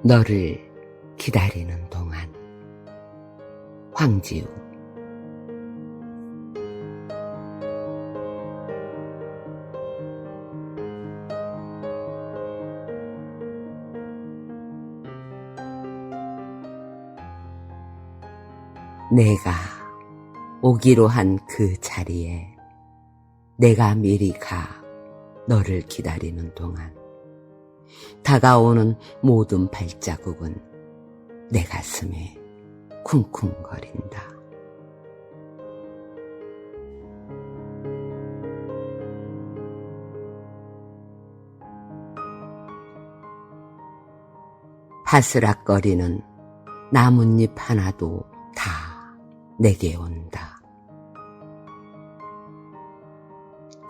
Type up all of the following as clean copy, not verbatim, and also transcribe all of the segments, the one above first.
너를 기다리는 동안. 황지우. 내가 오기로 한 그 자리에 내가 미리 가 너를 기다리는 동안 다가오는 모든 발자국은 내 가슴에 쿵쿵거린다. 바스락거리는 나뭇잎 하나도 다 내게 온다.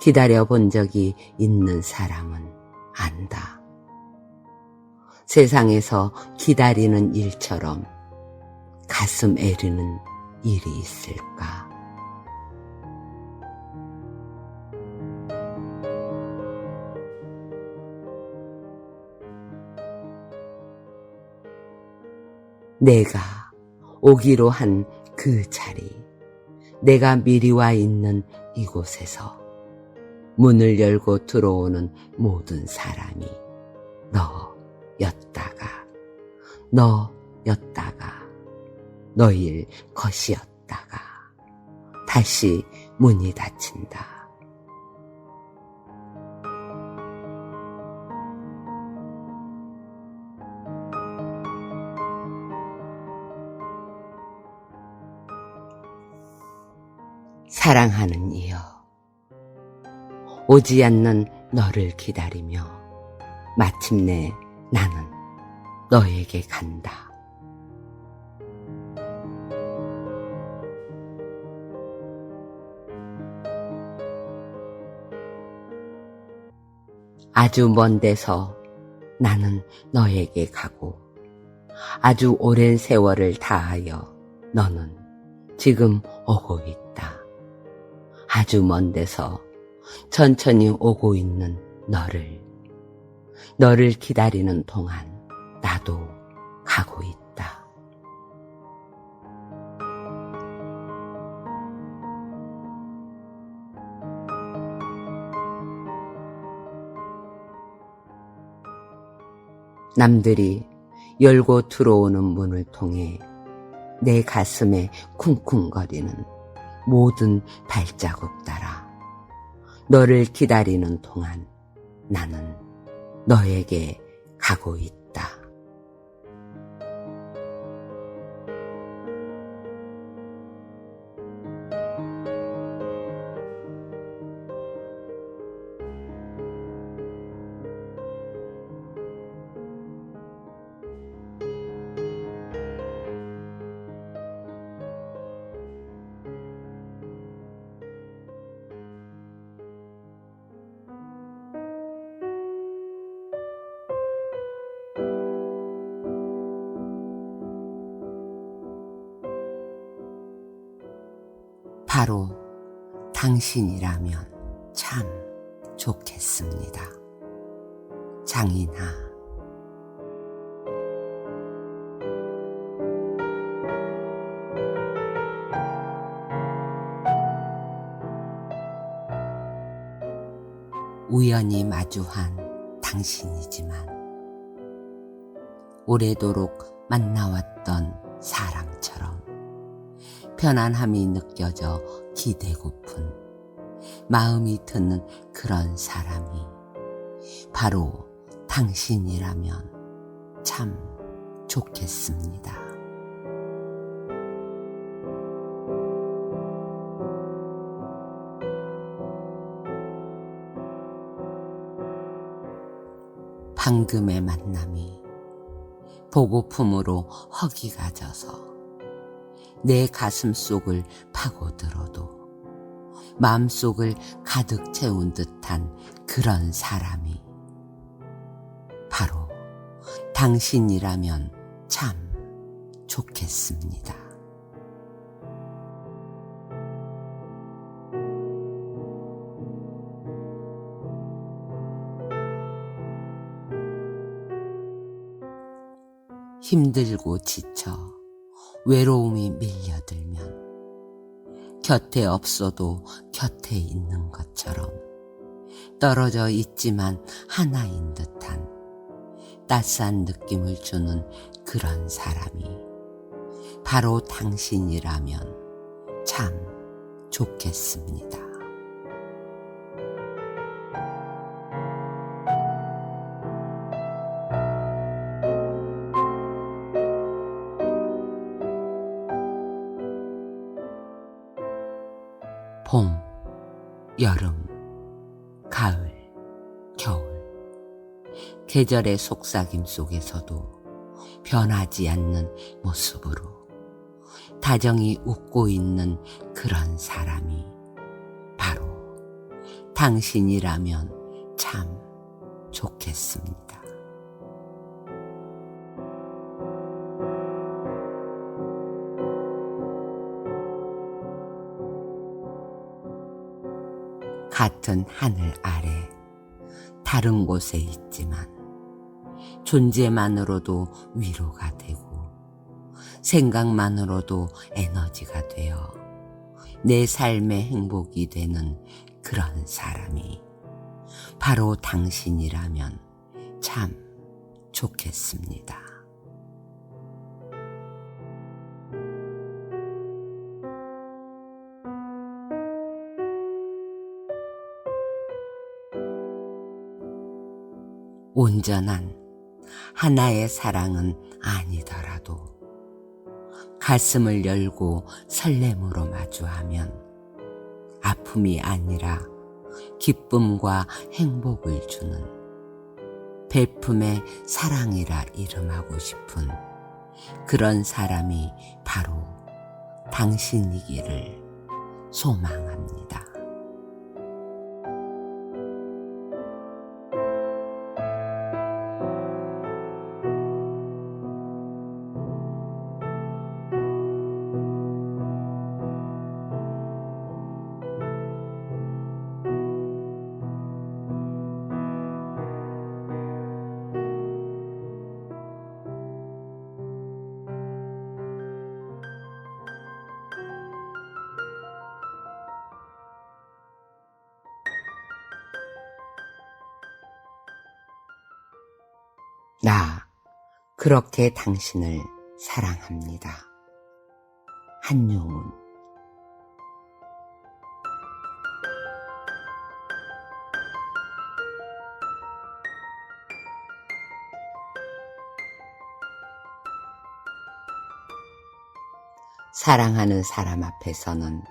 기다려본 적이 있는 사람은 안다. 세상에서 기다리는 일처럼 가슴 애리는 일이 있을까? 내가 오기로 한 그 자리, 내가 미리 와 있는 이곳에서 문을 열고 들어오는 모든 사람이 너였다가 너일 것이었다가 다시 문이 닫힌다. 사랑하는 이여, 오지 않는 너를 기다리며 마침내 나는 너에게 간다. 아주 먼 데서 나는 너에게 가고 아주 오랜 세월을 다하여 너는 지금 오고 있다. 아주 먼 데서 천천히 오고 있는 너를 기다리는 동안 나도 가고 있다. 남들이 열고 들어오는 문을 통해 내 가슴에 쿵쿵거리는 모든 발자국 따라 너를 기다리는 동안 나는 너에게 가고 있다. 바로 당신이라면 참 좋겠습니다. 장인하. 우연히 마주한 당신이지만 오래도록 만나왔던 사랑처럼 편안함이 느껴져 기대고픈 마음이 드는 그런 사람이 바로 당신이라면 참 좋겠습니다. 방금의 만남이 보고품으로 허기가 져서 내 가슴 속을 파고들어도 마음속을 가득 채운 듯한 그런 사람이 바로 당신이라면 참 좋겠습니다. 힘들고 지쳐 외로움이 밀려들면 곁에 없어도 곁에 있는 것처럼 떨어져 있지만 하나인 듯한 따스한 느낌을 주는 그런 사람이 바로 당신이라면 참 좋겠습니다. 봄, 여름, 가을, 겨울. 계절의 속삭임 속에서도 변하지 않는 모습으로 다정히 웃고 있는 그런 사람이 바로 당신이라면 참 좋겠습니다. 같은 하늘 아래 다른 곳에 있지만 존재만으로도 위로가 되고 생각만으로도 에너지가 되어 내 삶의 행복이 되는 그런 사람이 바로 당신이라면 참 좋겠습니다. 온전한 하나의 사랑은 아니더라도 가슴을 열고 설렘으로 마주하면 아픔이 아니라 기쁨과 행복을 주는 베품의 사랑이라 이름하고 싶은 그런 사람이 바로 당신이기를 소망합니다. 나 그렇게 당신을 사랑합니다. 한용운. 사랑하는 사람 앞에서는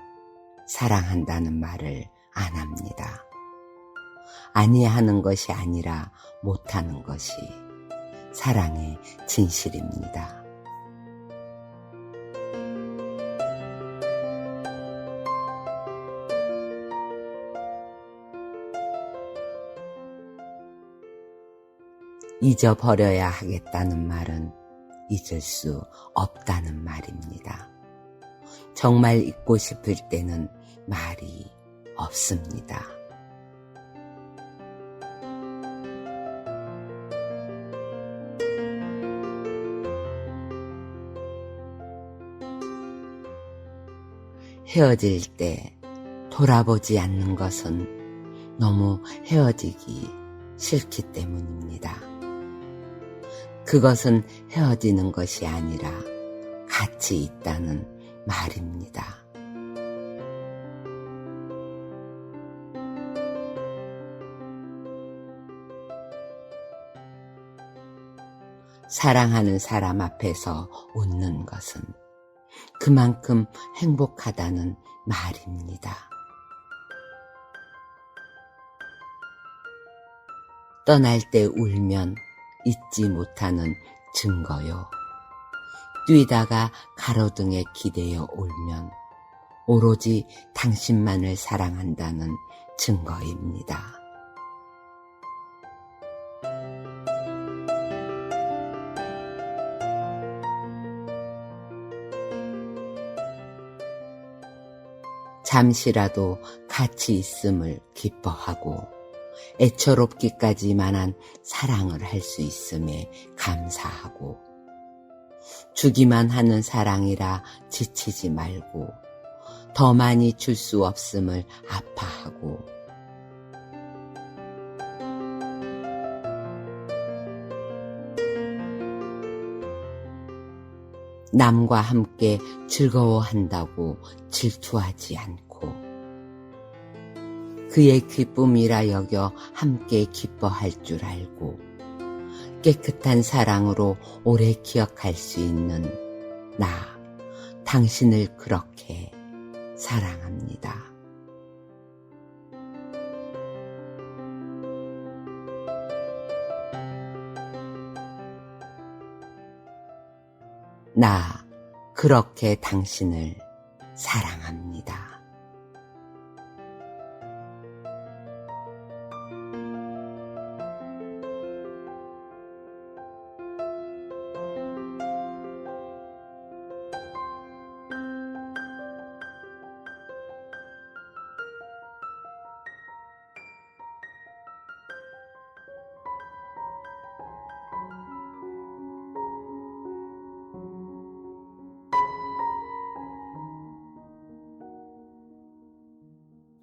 사랑한다는 말을 안 합니다. 아니하는 것이 아니라 못하는 것이 사랑의 진실입니다. 잊어버려야 하겠다는 말은 잊을 수 없다는 말입니다. 정말 잊고 싶을 때는 말이 없습니다. 헤어질 때 돌아보지 않는 것은 너무 헤어지기 싫기 때문입니다. 그것은 헤어지는 것이 아니라 같이 있다는 말입니다. 사랑하는 사람 앞에서 웃는 것은 그만큼 행복하다는 말입니다. 떠날 때 울면 잊지 못하는 증거요. 뛰다가 가로등에 기대어 울면 오로지 당신만을 사랑한다는 증거입니다. 잠시라도 같이 있음을 기뻐하고 애처롭기까지만한 사랑을 할 수 있음에 감사하고 주기만 하는 사랑이라 지치지 말고 더 많이 줄 수 없음을 아파하고 남과 함께 즐거워한다고 질투하지 않고 그의 기쁨이라 여겨 함께 기뻐할 줄 알고 깨끗한 사랑으로 오래 기억할 수 있는 나, 당신을 그렇게 사랑합니다. 나, 그렇게 당신을 사랑합니다.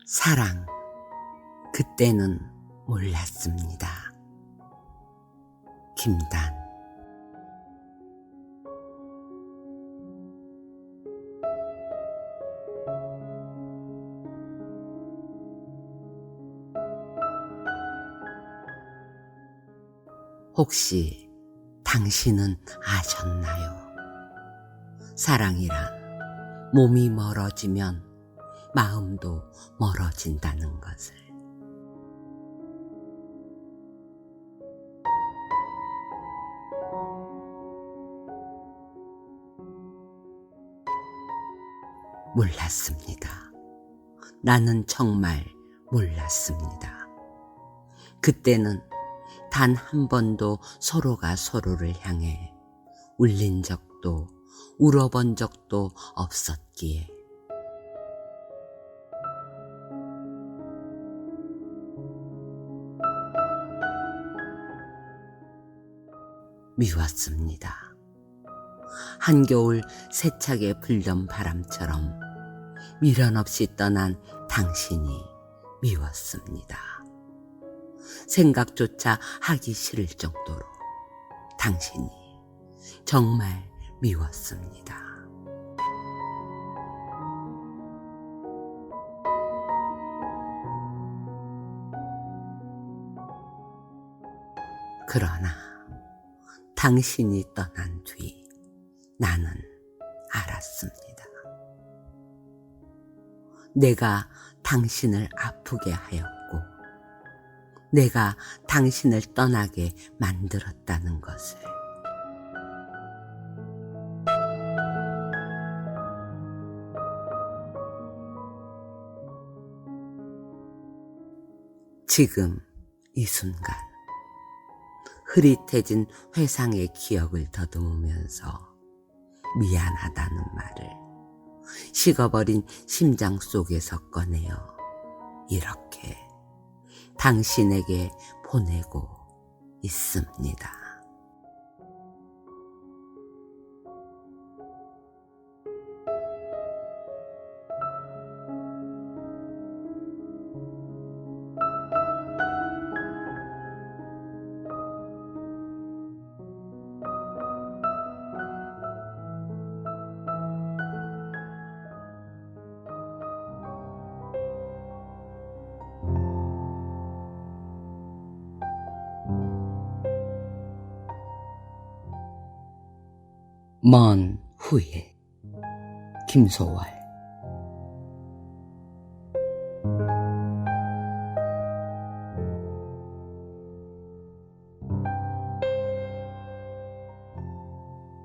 사랑, 그때는 몰랐습니다. 김단. 혹시 당신은 아셨나요? 사랑이란 몸이 멀어지면 마음도 멀어진다는 것을. 몰랐습니다. 나는 정말 몰랐습니다. 그때는 단 한 번도 서로가 서로를 향해 울린 적도 울어본 적도 없었기에 미웠습니다. 한겨울 세차게 불던 바람처럼 미련 없이 떠난 당신이 미웠습니다. 생각조차 하기 싫을 정도로 당신이 정말 미웠습니다. 그러나 당신이 떠난 뒤 나는 알았습니다. 내가 당신을 아프게 하였고 내가 당신을 떠나게 만들었다는 것을. 지금 이 순간 흐릿해진 회상의 기억을 더듬으면서 미안하다는 말을 식어버린 심장 속에서 꺼내어 이렇게 당신에게 보내고 있습니다. 먼 후에 김소월.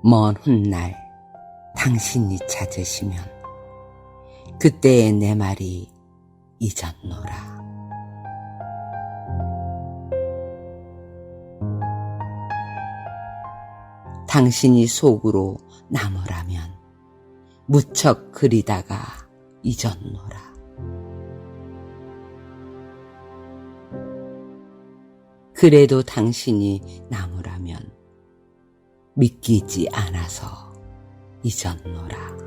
먼 훗날 당신이 찾으시면 그때의 내 말이 잊었노라. 당신이 속으로 남으라면 무척 그리다가 잊었노라. 그래도 당신이 남으라면 믿기지 않아서 잊었노라.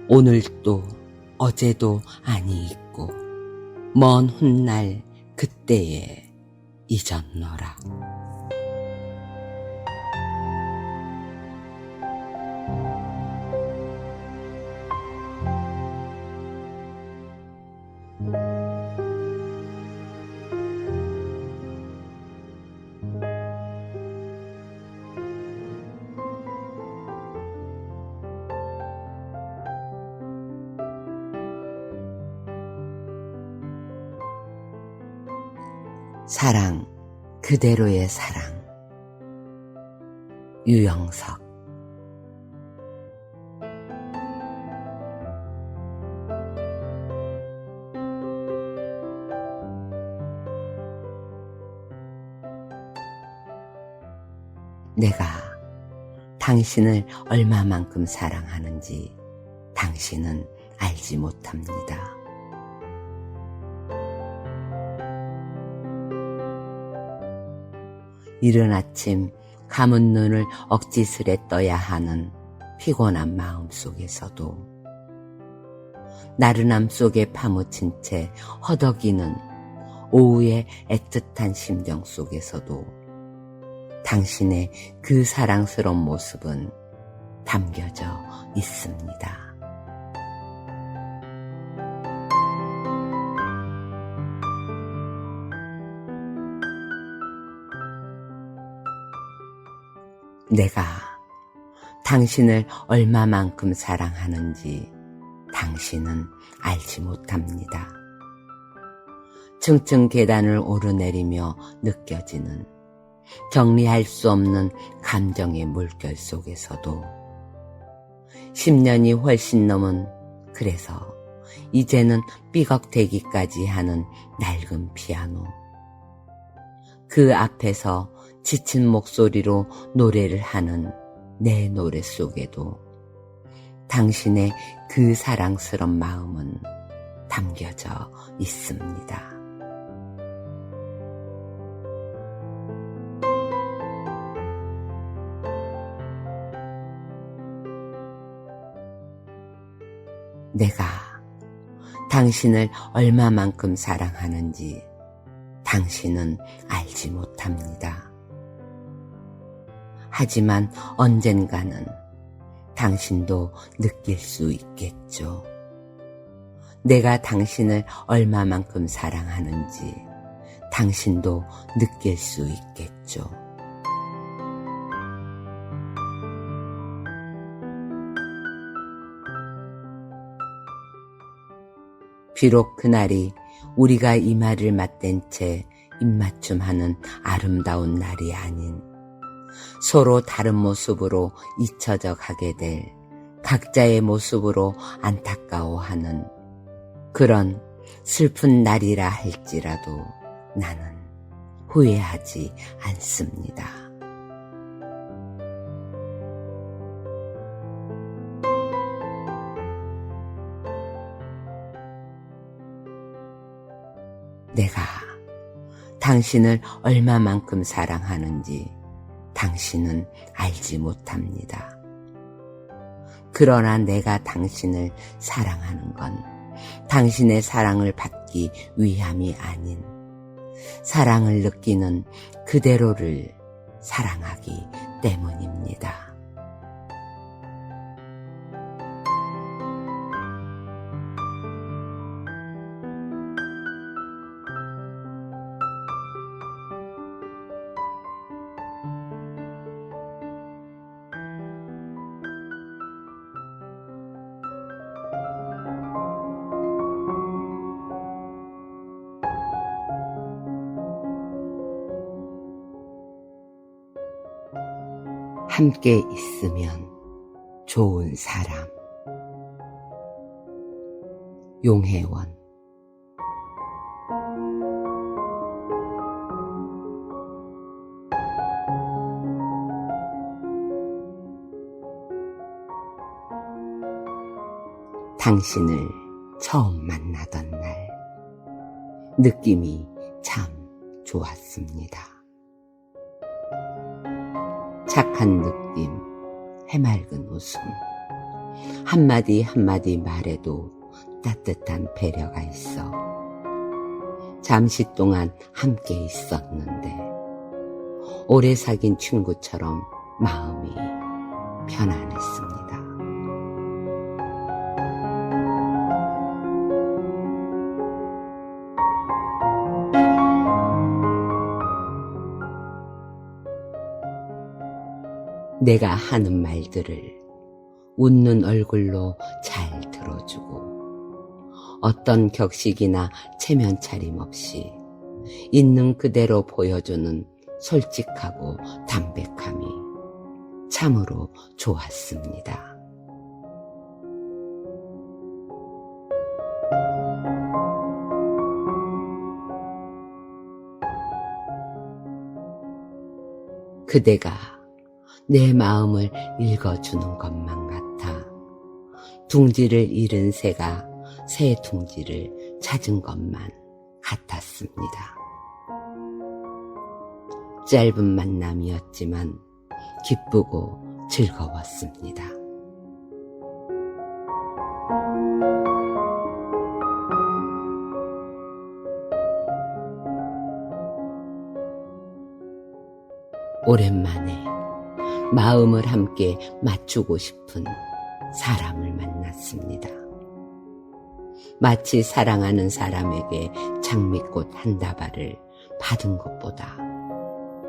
오늘도 어제도 아니 있고 먼 훗날 그때에 잊었노라. 사랑, 그대로의 사랑. 유영석. 내가 당신을 얼마만큼 사랑하는지 당신은 알지 못합니다. 이른 아침 감은 눈을 억지스레 떠야 하는 피곤한 마음 속에서도, 나른함 속에 파묻힌 채 허덕이는 오후의 애틋한 심정 속에서도 당신의 그 사랑스러운 모습은 담겨져 있습니다. 내가 당신을 얼마만큼 사랑하는지 당신은 알지 못합니다. 층층 계단을 오르내리며 느껴지는 정리할 수 없는 감정의 물결 속에서도 10년이 훨씬 넘은, 그래서 이제는 삐걱대기까지 하는 낡은 피아노, 그 앞에서 지친 목소리로 노래를 하는 내 노래 속에도 당신의 그 사랑스런 마음은 담겨져 있습니다. 내가 당신을 얼마만큼 사랑하는지 당신은 알지 못합니다. 하지만 언젠가는 당신도 느낄 수 있겠죠. 내가 당신을 얼마만큼 사랑하는지 당신도 느낄 수 있겠죠. 비록 그날이 우리가 이마를 맞댄 채 입맞춤하는 아름다운 날이 아닌, 서로 다른 모습으로 잊혀져 가게 될 각자의 모습으로 안타까워하는 그런 슬픈 날이라 할지라도 나는 후회하지 않습니다. 내가 당신을 얼마만큼 사랑하는지 당신은 알지 못합니다. 그러나 내가 당신을 사랑하는 건 당신의 사랑을 받기 위함이 아닌, 사랑을 느끼는 그대로를 사랑하기 때문입니다. 함께 있으면 좋은 사람. 용혜원. 당신을 처음 만나던 날 느낌이 참 좋았습니다. 착한 느낌, 해맑은 웃음, 한마디 한마디 말에도 따뜻한 배려가 있어 잠시 동안 함께 있었는데 오래 사귄 친구처럼 마음이 편안했습니다. 내가 하는 말들을 웃는 얼굴로 잘 들어주고 어떤 격식이나 체면 차림 없이 있는 그대로 보여주는 솔직하고 담백함이 참으로 좋았습니다. 그대가 내 마음을 읽어주는 것만 같아 둥지를 잃은 새가 새 둥지를 찾은 것만 같았습니다. 짧은 만남이었지만 기쁘고 즐거웠습니다. 오랜만에 마음을 함께 맞추고 싶은 사람을 만났습니다. 마치 사랑하는 사람에게 장미꽃 한 다발을 받은 것보다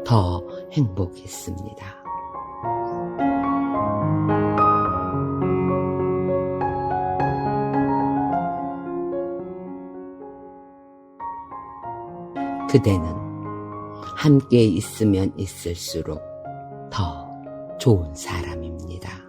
더 행복했습니다. 그대는 함께 있으면 있을수록 더 좋은 사람입니다.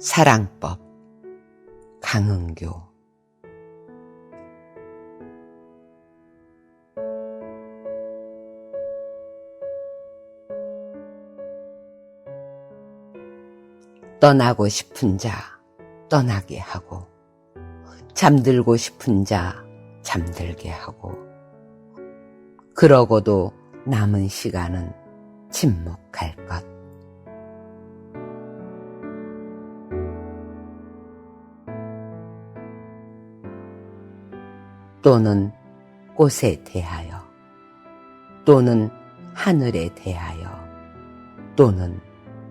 사랑법 강은교. 떠나고 싶은 자 떠나게 하고 잠들고 싶은 자 잠들게 하고 그러고도 남은 시간은 침묵할 것. 또는 꽃에 대하여, 또는 하늘에 대하여, 또는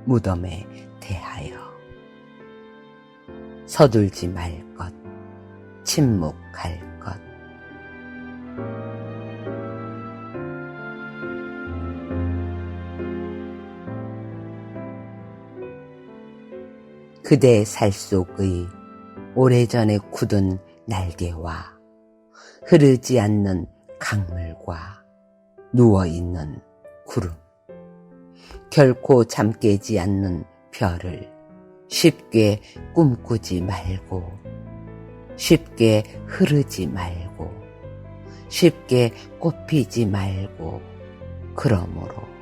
무덤에 대하여. 서둘지 말 것, 침묵할 것. 그대의 살 속의 오래전에 굳은 날개와 흐르지 않는 강물과 누워있는 구름, 결코 잠 깨지 않는 별을 쉽게 꿈꾸지 말고, 쉽게 흐르지 말고, 쉽게 꽃피지 말고, 그러므로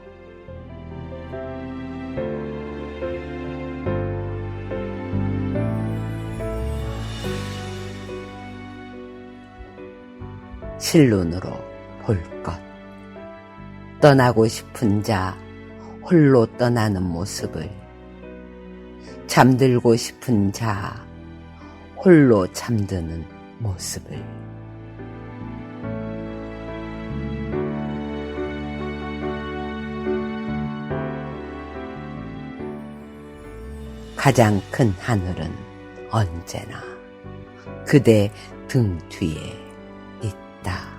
실눈으로 볼 것. 떠나고 싶은 자 홀로 떠나는 모습을, 잠들고 싶은 자 홀로 잠드는 모습을. 가장 큰 하늘은 언제나 그대 등 뒤에 있다.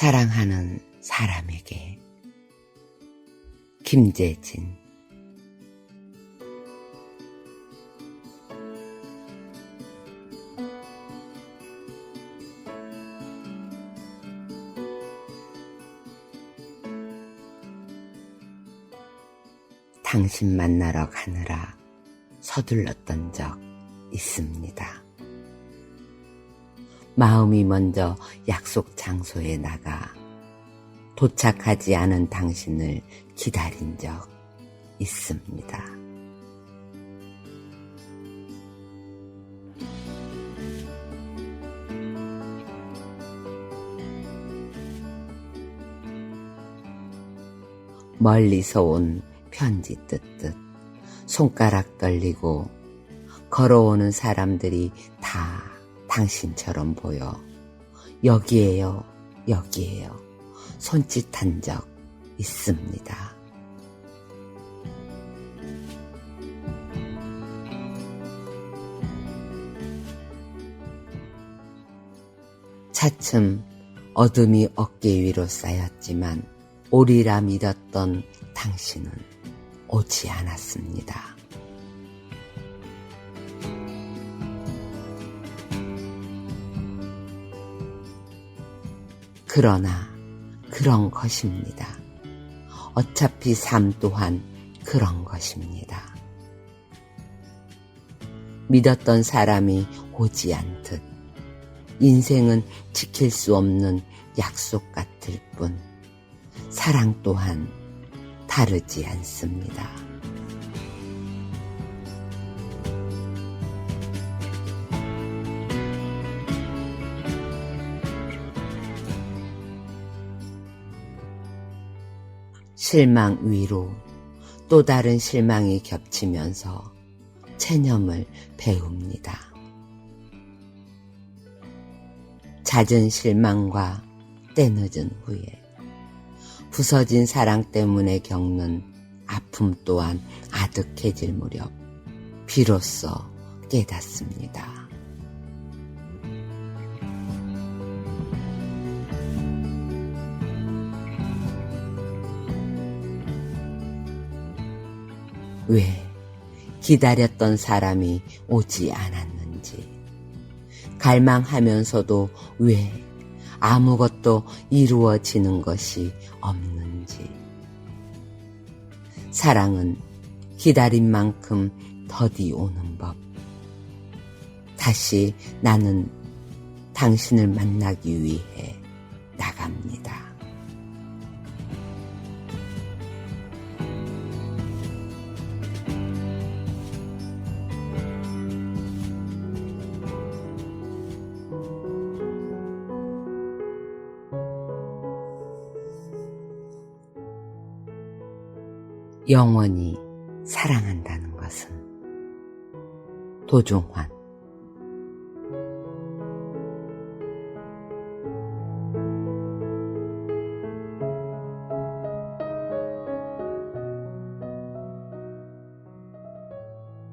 사랑하는 사람에게. 김재진. 당신 만나러 가느라 서둘렀던 적 있습니다. 마음이 먼저 약속 장소에 나가 도착하지 않은 당신을 기다린 적 있습니다. 멀리서 온 편지 뜯듯 손가락 떨리고 걸어오는 사람들이 다 당신처럼 보여 여기에요, 여기에요 손짓한 적 있습니다. 차츰 어둠이 어깨 위로 쌓였지만 오리라 믿었던 당신은 오지 않았습니다. 그러나 그런 것입니다. 어차피 삶 또한 그런 것입니다. 믿었던 사람이 오지 않듯 인생은 지킬 수 없는 약속 같을 뿐 사랑 또한 다르지 않습니다. 실망 위로 또 다른 실망이 겹치면서 체념을 배웁니다. 잦은 실망과 때늦은 후회, 부서진 사랑 때문에 겪는 아픔 또한 아득해질 무렵 비로소 깨닫습니다. 왜 기다렸던 사람이 오지 않았는지, 갈망하면서도 왜 아무것도 이루어지는 것이 없는지. 사랑은 기다린 만큼 더디 오는 법. 다시 나는 당신을 만나기 위해 나갑니다. 영원히 사랑한다는 것은. 도종환.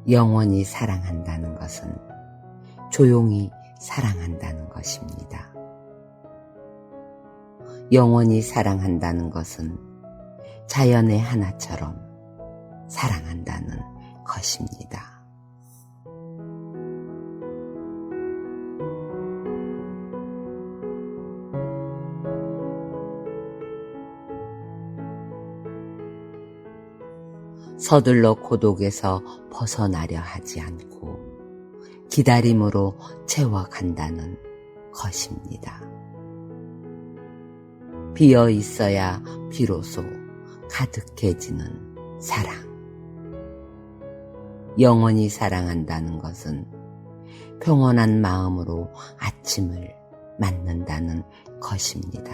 영원히 사랑한다는 것은 조용히 사랑한다는 것입니다. 영원히 사랑한다는 것은 자연의 하나처럼 사랑한다는 것입니다. 서둘러 고독에서 벗어나려 하지 않고 기다림으로 채워간다는 것입니다. 비어 있어야 비로소 가득해지는 사랑. 영원히 사랑한다는 것은 평온한 마음으로 아침을 맞는다는 것입니다.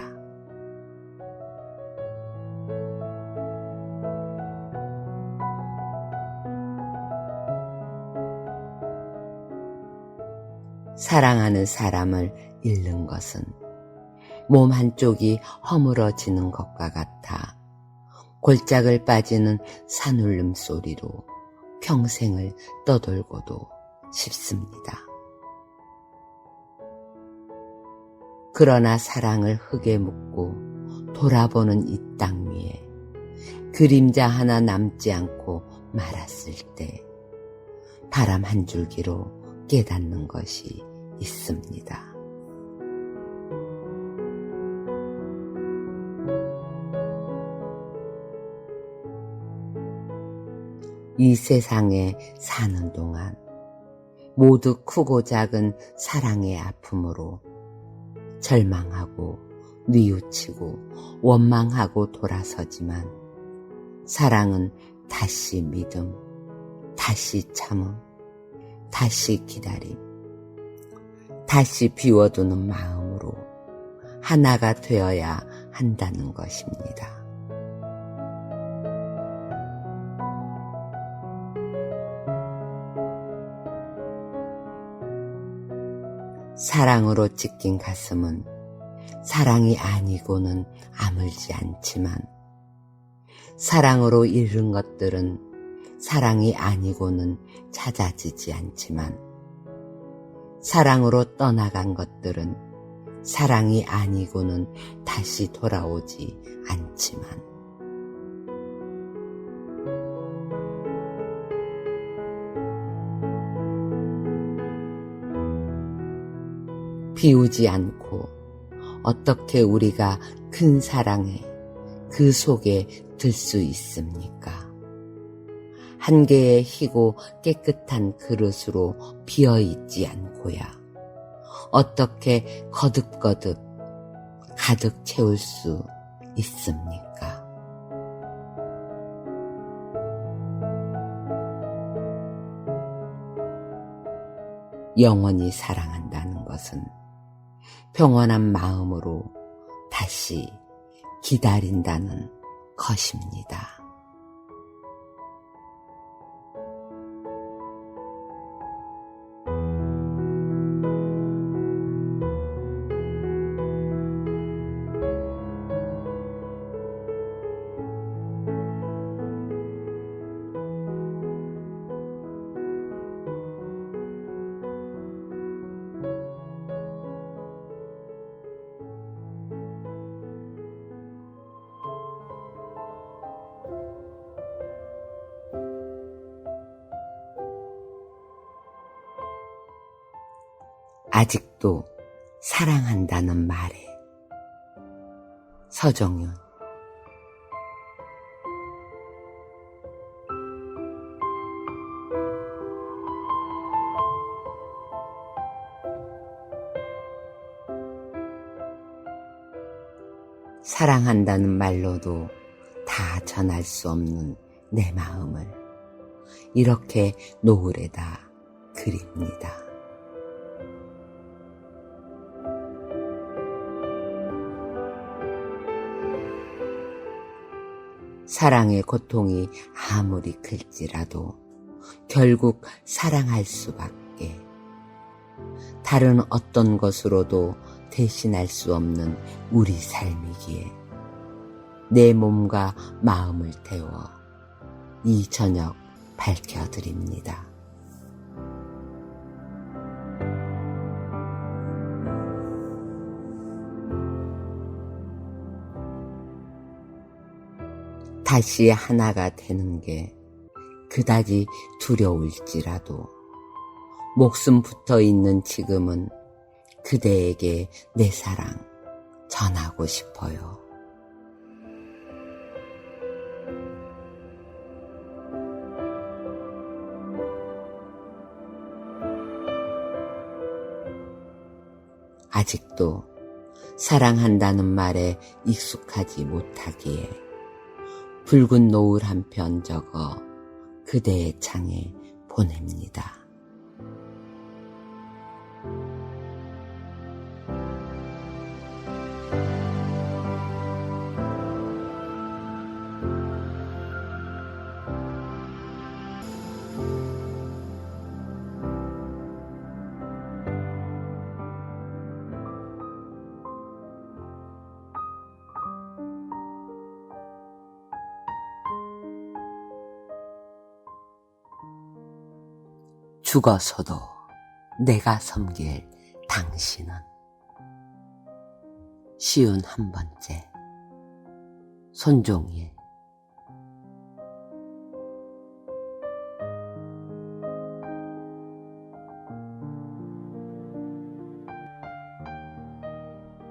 사랑하는 사람을 잃는 것은 몸 한쪽이 허물어지는 것과 같아 골짜기를 빠지는 산울림 소리로 평생을 떠돌고도 싶습니다. 그러나 사랑을 흙에 묻고 돌아보는 이 땅 위에 그림자 하나 남지 않고 말았을 때 바람 한 줄기로 깨닫는 것이 있습니다. 이 세상에 사는 동안 모두 크고 작은 사랑의 아픔으로 절망하고 뉘우치고 원망하고 돌아서지만 사랑은 다시 믿음, 다시 참음, 다시 기다림, 다시 비워두는 마음으로 하나가 되어야 한다는 것입니다. 사랑으로 찢긴 가슴은 사랑이 아니고는 아물지 않지만 사랑으로 잃은 것들은 사랑이 아니고는 찾아지지 않지만 사랑으로 떠나간 것들은 사랑이 아니고는 다시 돌아오지 않지만 비우지 않고 어떻게 우리가 큰 사랑에 그 속에 들 수 있습니까? 한 개의 희고 깨끗한 그릇으로 비어있지 않고야 어떻게 거듭거듭 가득 채울 수 있습니까? 영원히 사랑한다는 것은 평온한 마음으로 다시 기다린다는 것입니다. 아직도 사랑한다는 말에 서정윤. 사랑한다는 말로도 다 전할 수 없는 내 마음을 이렇게 노을에다 그립니다. 사랑의 고통이 아무리 클지라도 결국 사랑할 수밖에, 다른 어떤 것으로도 대신할 수 없는 우리 삶이기에 내 몸과 마음을 태워 이 저녁 밝혀드립니다. 다시 하나가 되는 게 그다지 두려울지라도 목숨 붙어 있는 지금은 그대에게 내 사랑 전하고 싶어요. 아직도 사랑한다는 말에 익숙하지 못하기에 붉은 노을 한 편 적어 그대의 창에 보냅니다. 죽어서도 내가 섬길 당신은. 쉬운 한 번째. 손종일.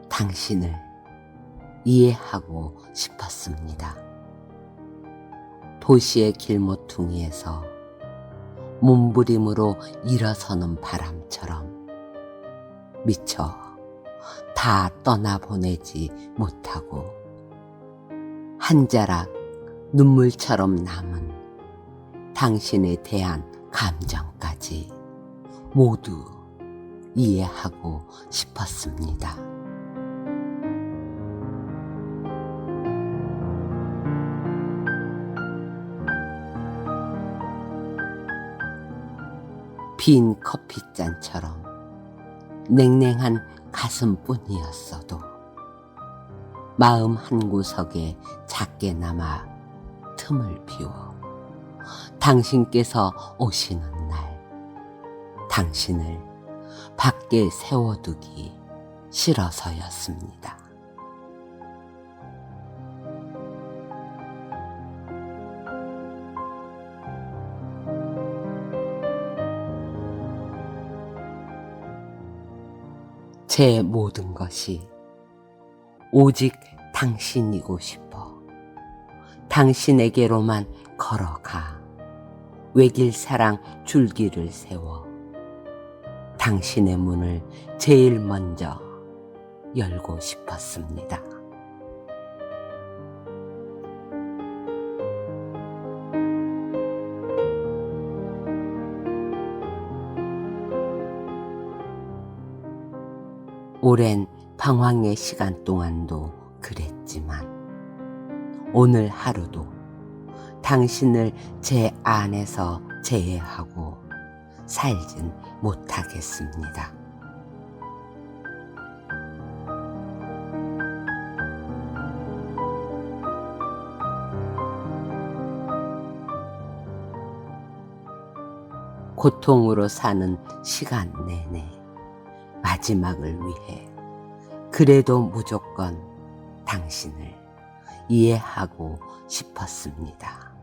당신을 이해하고 싶었습니다. 도시의 길모퉁이에서 몸부림으로 일어서는 바람처럼 미처 다 떠나보내지 못하고 한 자락 눈물처럼 남은 당신에 대한 감정까지 모두 이해하고 싶었습니다. 빈 커피잔처럼 냉랭한 가슴뿐이었어도 마음 한구석에 작게나마 틈을 비워 당신께서 오시는 날 당신을 밖에 세워두기 싫어서였습니다. 제 모든 것이 오직 당신이고 싶어 당신에게로만 걸어가 외길 사랑 줄기를 세워 당신의 문을 제일 먼저 열고 싶었습니다. 오랜 방황의 시간 동안도 그랬지만 오늘 하루도 당신을 제 안에서 제외하고 살진 못하겠습니다. 고통으로 사는 시간 내내 마지막을 위해 그래도 무조건 당신을 이해하고 싶었습니다.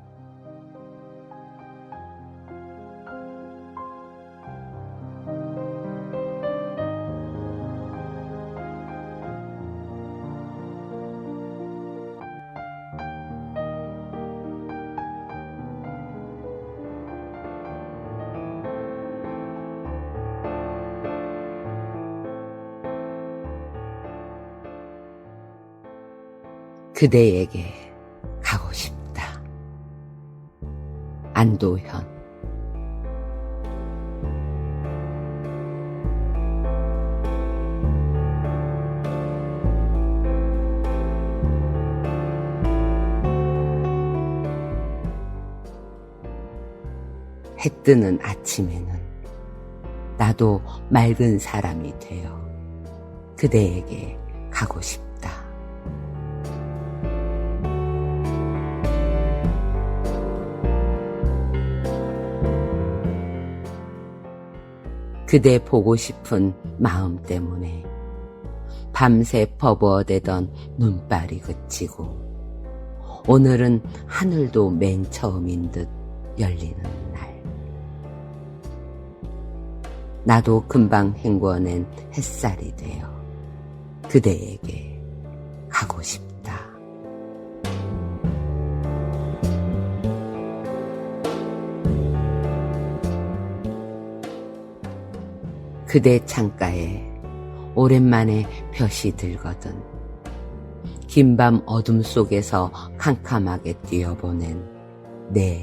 그대에게 가고 싶다. 안도현. 해 뜨는 아침에는 나도 맑은 사람이 되어 그대에게 가고 싶다. 그대 보고 싶은 마음 때문에 밤새 버버대던 눈발이 그치고 오늘은 하늘도 맨 처음인 듯 열리는 날. 나도 금방 헹궈낸 햇살이 되어 그대에게 가고 싶다. 그대 창가에 오랜만에 볕이 들거든 긴 밤 어둠 속에서 캄캄하게 뛰어보낸 내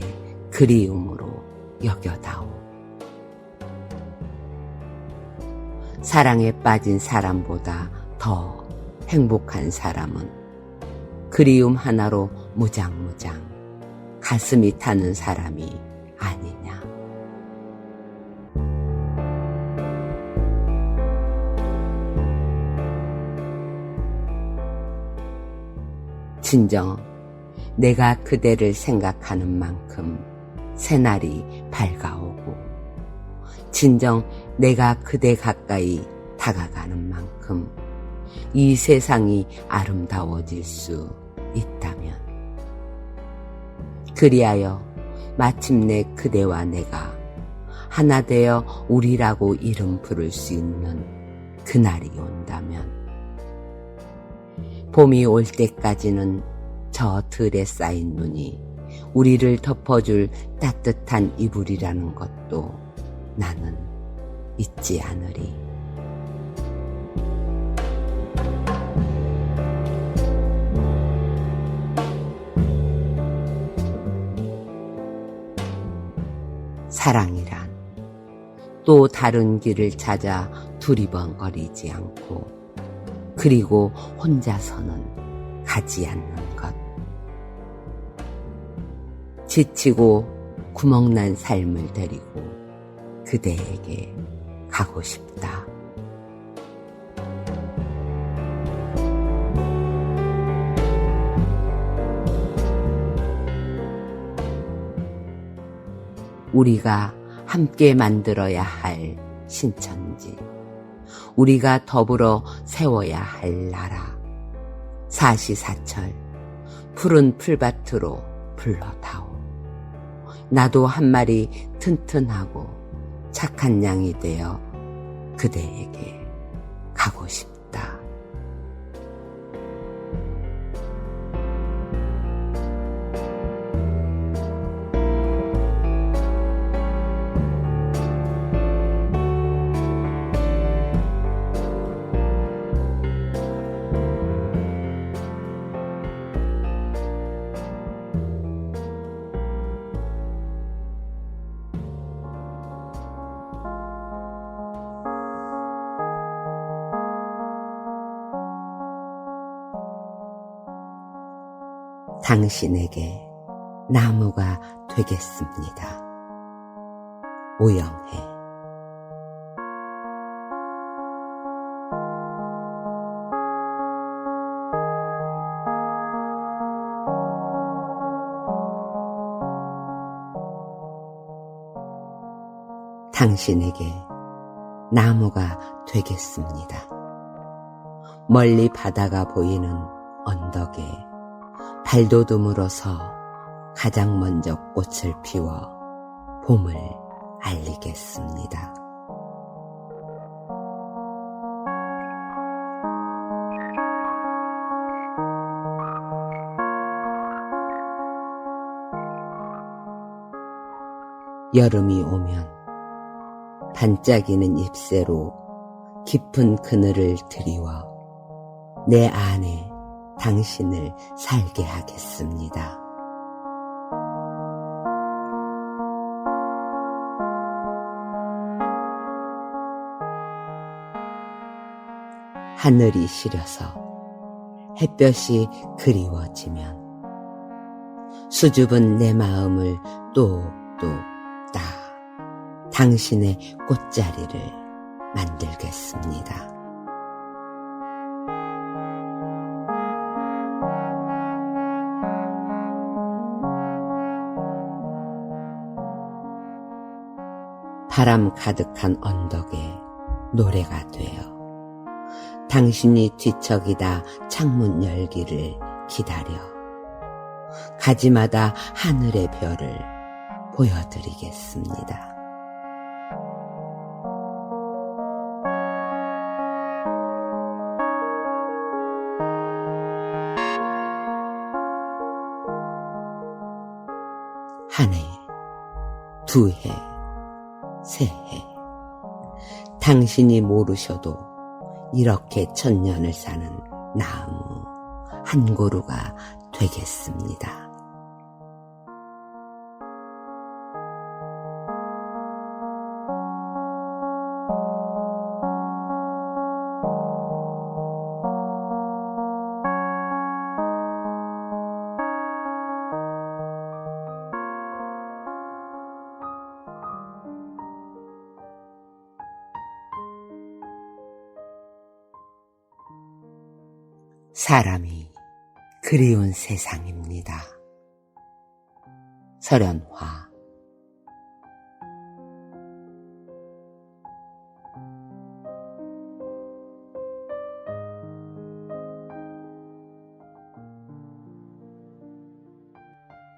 그리움으로 여겨다오. 사랑에 빠진 사람보다 더 행복한 사람은 그리움 하나로 무장무장 가슴이 타는 사람이 아니냐. 진정 내가 그대를 생각하는 만큼 새날이 밝아오고 진정 내가 그대 가까이 다가가는 만큼 이 세상이 아름다워질 수 있다면, 그리하여 마침내 그대와 내가 하나 되어 우리라고 이름 부를 수 있는 그날이 온다면, 봄이 올 때까지는 저 들에 쌓인 눈이 우리를 덮어줄 따뜻한 이불이라는 것도 나는 잊지 않으리. 사랑이란 또 다른 길을 찾아 두리번거리지 않고, 그리고 혼자서는 가지 않는 것. 지치고 구멍난 삶을 데리고 그대에게 가고 싶다. 우리가 함께 만들어야 할 신천지, 우리가 더불어 세워야 할 나라, 사시사철 푸른 풀밭으로 불러다오. 나도 한 마리 튼튼하고 착한 양이 되어 그대에게 가고 싶다. 당신에게 나무가 되겠습니다. 오영애. 당신에게 나무가 되겠습니다. 멀리 바다가 보이는 언덕에 발돋움으로서 가장 먼저 꽃을 피워 봄을 알리겠습니다. 여름이 오면 반짝이는 잎새로 깊은 그늘을 드리워 내 안에 당신을 살게 하겠습니다. 하늘이 시려서 햇볕이 그리워지면 수줍은 내 마음을 똑똑 따 당신의 꽃자리를 만들겠습니다. 바람 가득한 언덕에 노래가 되어 당신이 뒤척이다 창문 열기를 기다려 가지마다 하늘의 별을 보여드리겠습니다. 한 해, 두 해, 세 해, 당신이 모르셔도 이렇게 천년을 사는 나무 한 그루가 되겠습니다. 사람이 그리운 세상입니다. 설연화.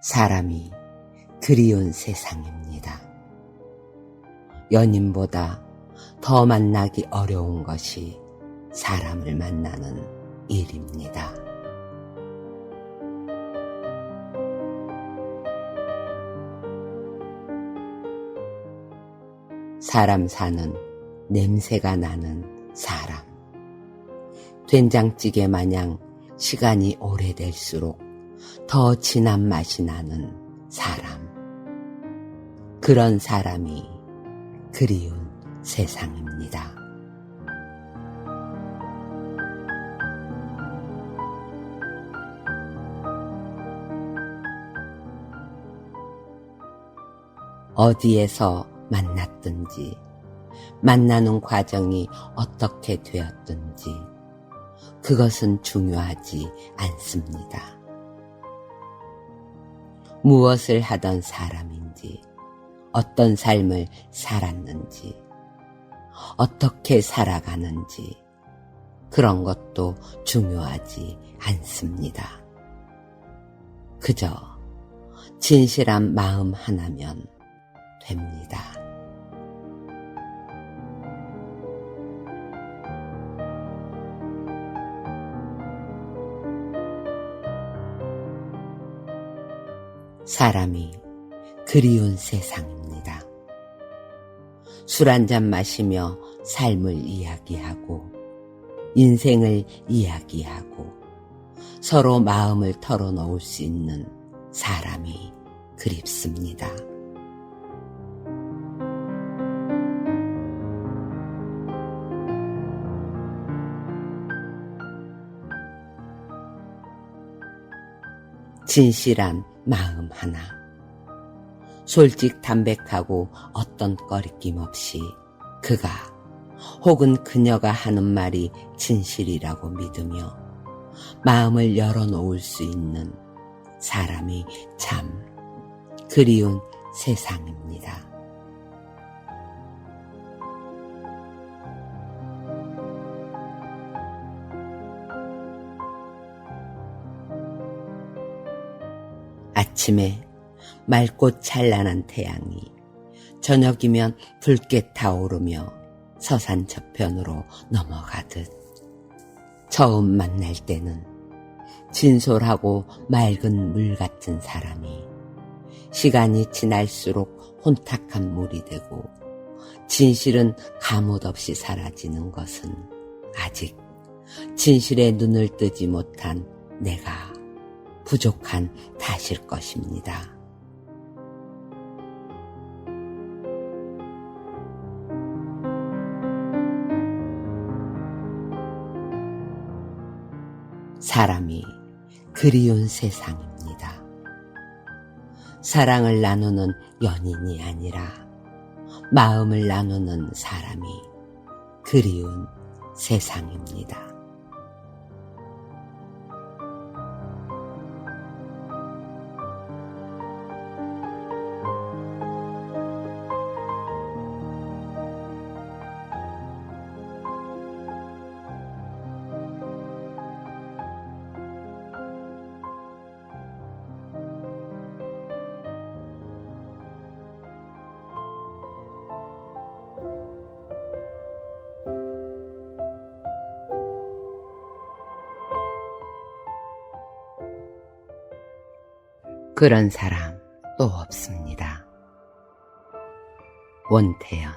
사람이 그리운 세상입니다. 연인보다 더 만나기 어려운 것이 사람을 만나는 일입니다. 사람 사는 냄새가 나는 사람. 된장찌개 마냥 시간이 오래될수록 더 진한 맛이 나는 사람. 그런 사람이 그리운 세상입니다. 어디에서 만났든지, 만나는 과정이 어떻게 되었든지, 그것은 중요하지 않습니다. 무엇을 하던 사람인지, 어떤 삶을 살았는지, 어떻게 살아가는지, 그런 것도 중요하지 않습니다. 그저 진실한 마음 하나면 됩니다. 사람이 그리운 세상입니다. 술 한잔 마시며 삶을 이야기하고 인생을 이야기하고 서로 마음을 털어놓을 수 있는 사람이 그립습니다. 진실한 마음 하나, 솔직 담백하고 어떤 꺼리낌 없이 그가 혹은 그녀가 하는 말이 진실이라고 믿으며 마음을 열어놓을 수 있는 사람이 참 그리운 세상입니다. 아침에 맑고 찬란한 태양이 저녁이면 붉게 타오르며 서산 저편으로 넘어가듯 처음 만날 때는 진솔하고 맑은 물 같은 사람이 시간이 지날수록 혼탁한 물이 되고 진실은 가뭇 없이 사라지는 것은 아직 진실에 눈을 뜨지 못한 내가 부족한 탓일 것입니다. 사람이 그리운 세상입니다. 사랑을 나누는 연인이 아니라 마음을 나누는 사람이 그리운 세상입니다. 그런 사람 또 없습니다. 원태연.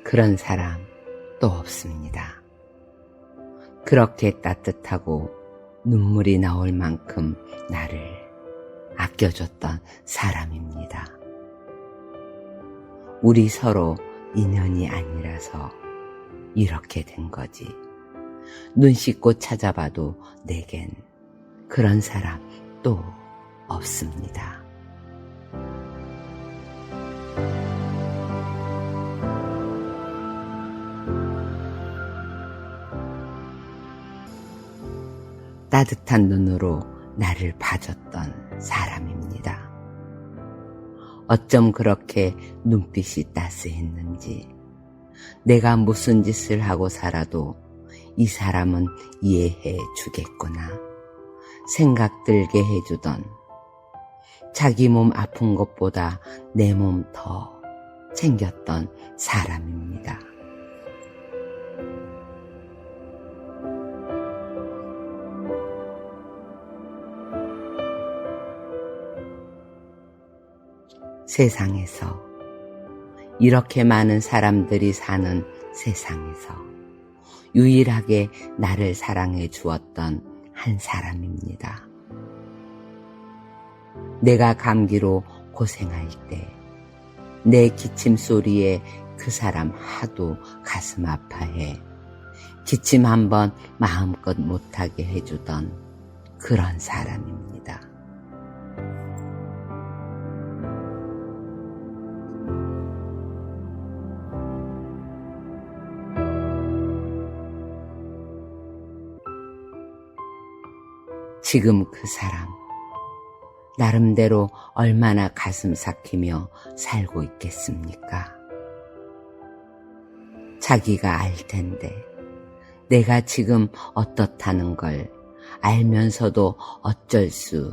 그런 사람 또 없습니다. 그렇게 따뜻하고 눈물이 나올 만큼 나를 아껴줬던 사람입니다. 우리 서로 인연이 아니라서 이렇게 된 거지. 눈 씻고 찾아봐도 내겐 그런 사람 또 없습니다. 따뜻한 눈으로 나를 봐줬던 사람입니다. 어쩜 그렇게 눈빛이 따스했는지. 내가 무슨 짓을 하고 살아도 이 사람은 이해해 주겠구나 생각 들게 해주던, 자기 몸 아픈 것보다 내 몸 더 챙겼던 사람입니다. 세상에서, 이렇게 많은 사람들이 사는 세상에서 유일하게 나를 사랑해 주었던 한 사람입니다. 내가 감기로 고생할 때 내 기침 소리에 그 사람 하도 가슴 아파해 기침 한번 마음껏 못하게 해주던 그런 사람입니다. 지금 그 사람, 나름대로 얼마나 가슴 삭히며 살고 있겠습니까? 자기가 알 텐데, 내가 지금 어떻다는 걸 알면서도 어쩔 수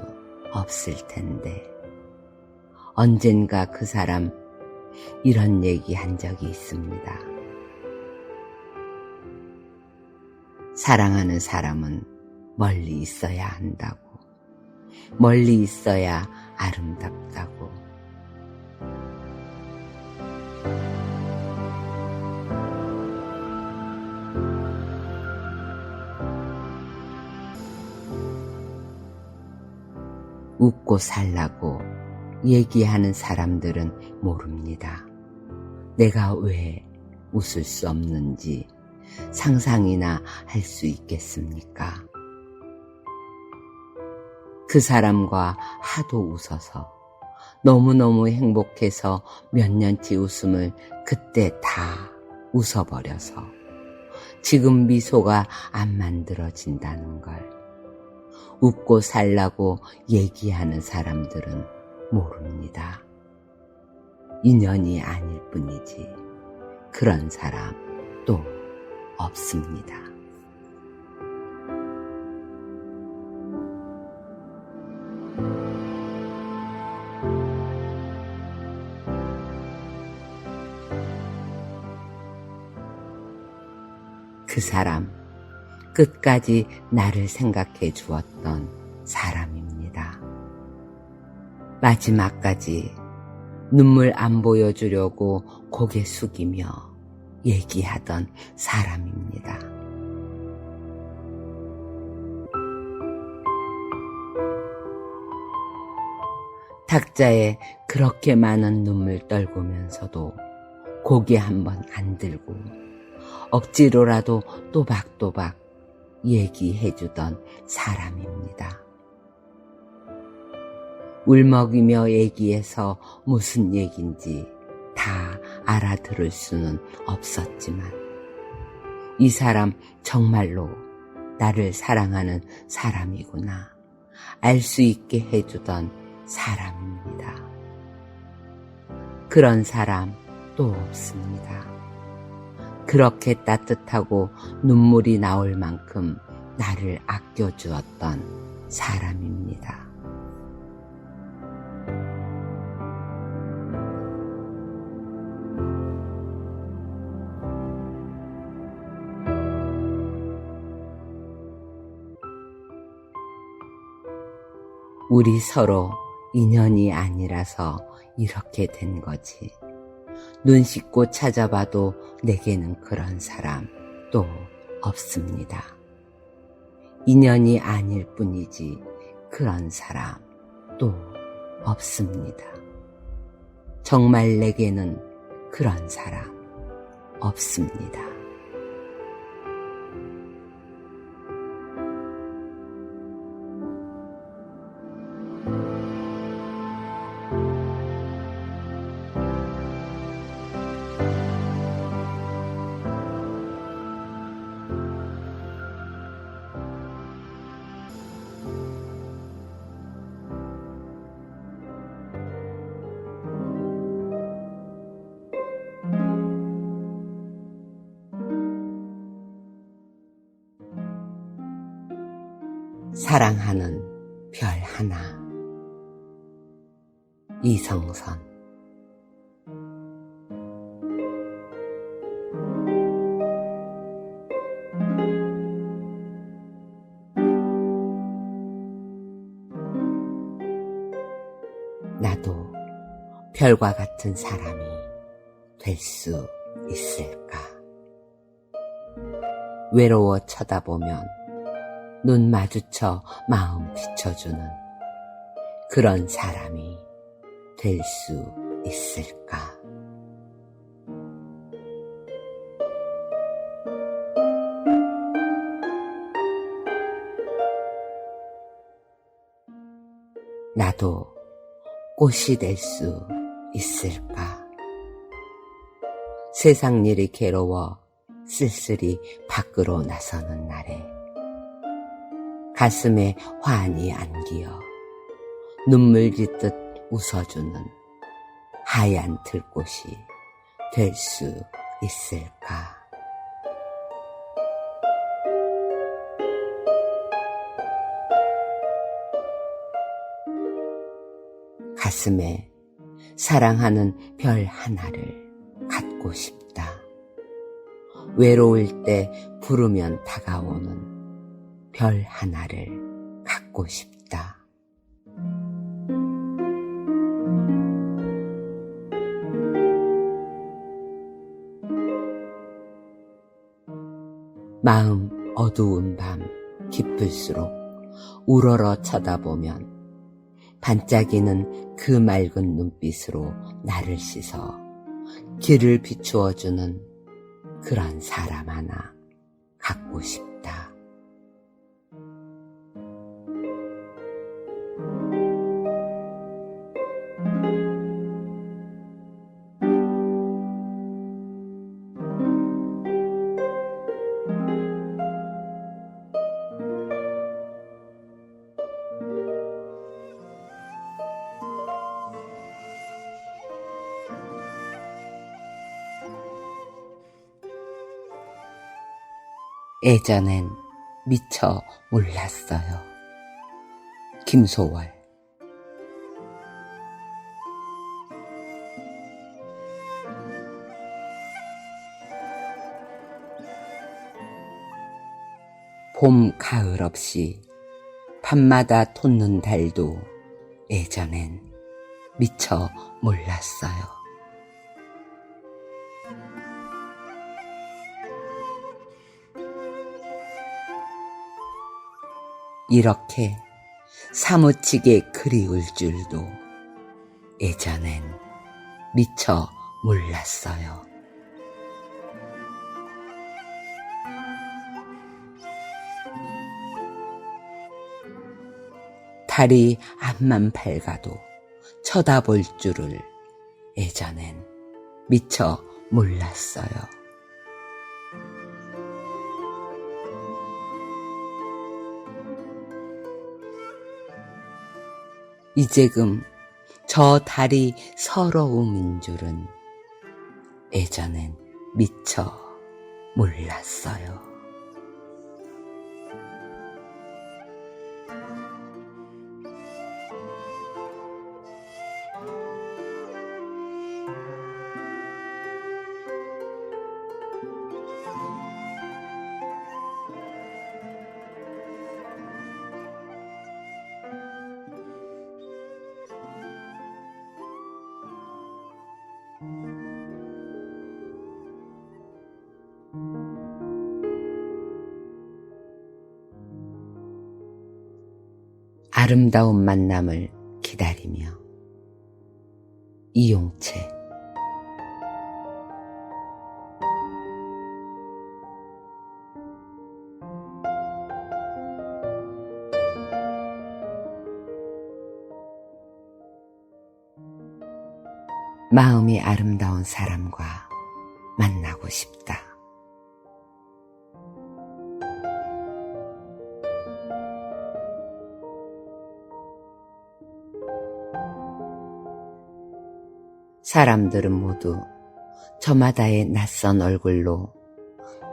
없을 텐데, 언젠가 그 사람 이런 얘기 한 적이 있습니다. 사랑하는 사람은 멀리 있어야 한다고. 멀리 있어야 아름답다고. 웃고 살라고 얘기하는 사람들은 모릅니다. 내가 왜 웃을 수 없는지 상상이나 할 수 있겠습니까? 그 사람과 하도 웃어서 너무너무 행복해서 몇 년치 웃음을 그때 다 웃어버려서 지금 미소가 안 만들어진다는 걸 웃고 살라고 얘기하는 사람들은 모릅니다. 인연이 아닐 뿐이지 그런 사람 또 없습니다. 그 사람, 끝까지 나를 생각해 주었던 사람입니다. 마지막까지 눈물 안 보여주려고 고개 숙이며 얘기하던 사람입니다. 탁자에 그렇게 많은 눈물 떨구면서도 고개 한번 안 들고 억지로라도 또박또박 얘기해주던 사람입니다. 울먹이며 얘기해서 무슨 얘긴지 다 알아들을 수는 없었지만 이 사람 정말로 나를 사랑하는 사람이구나 알 수 있게 해주던 사람입니다. 그런 사람 또 없습니다. 그렇게 따뜻하고 눈물이 나올 만큼 나를 아껴주었던 사람입니다. 우리 서로 인연이 아니라서 이렇게 된 거지. 눈 씻고 찾아봐도 내게는 그런 사람 또 없습니다. 인연이 아닐 뿐이지 그런 사람 또 없습니다. 정말 내게는 그런 사람 없습니다. 사랑하는 별 하나. 이성선. 나도 별과 같은 사람이 될 수 있을까? 외로워 쳐다보면 눈 마주쳐 마음 비춰주는 그런 사람이 될 수 있을까? 나도 꽃이 될 수 있을까? 세상 일이 괴로워 쓸쓸히 밖으로 나서는 날에 가슴에 환히 안기어 눈물 짓듯 웃어주는 하얀 들꽃이 될 수 있을까? 가슴에 사랑하는 별 하나를 갖고 싶다. 외로울 때 부르면 다가오는 별 하나를 갖고 싶다. 마음 어두운 밤 깊을수록 우러러 쳐다보면 반짝이는 그 맑은 눈빛으로 나를 씻어 길을 비추어주는 그런 사람 하나 갖고 싶다. 예전엔 미처 몰랐어요. 김소월. 봄, 가을 없이 밤마다 돋는 달도 예전엔 미처 몰랐어요. 이렇게 사무치게 그리울 줄도 예전엔 미처 몰랐어요. 달이 앞만 밝아도 쳐다볼 줄을 예전엔 미처 몰랐어요. 이제금 저 달이 서러움인 줄은 예전엔 미처 몰랐어요. 아름다운 만남을 기다리며. 이용채. 마음이 아름다운 사람과 만나고 싶다. 사람들은 모두 저마다의 낯선 얼굴로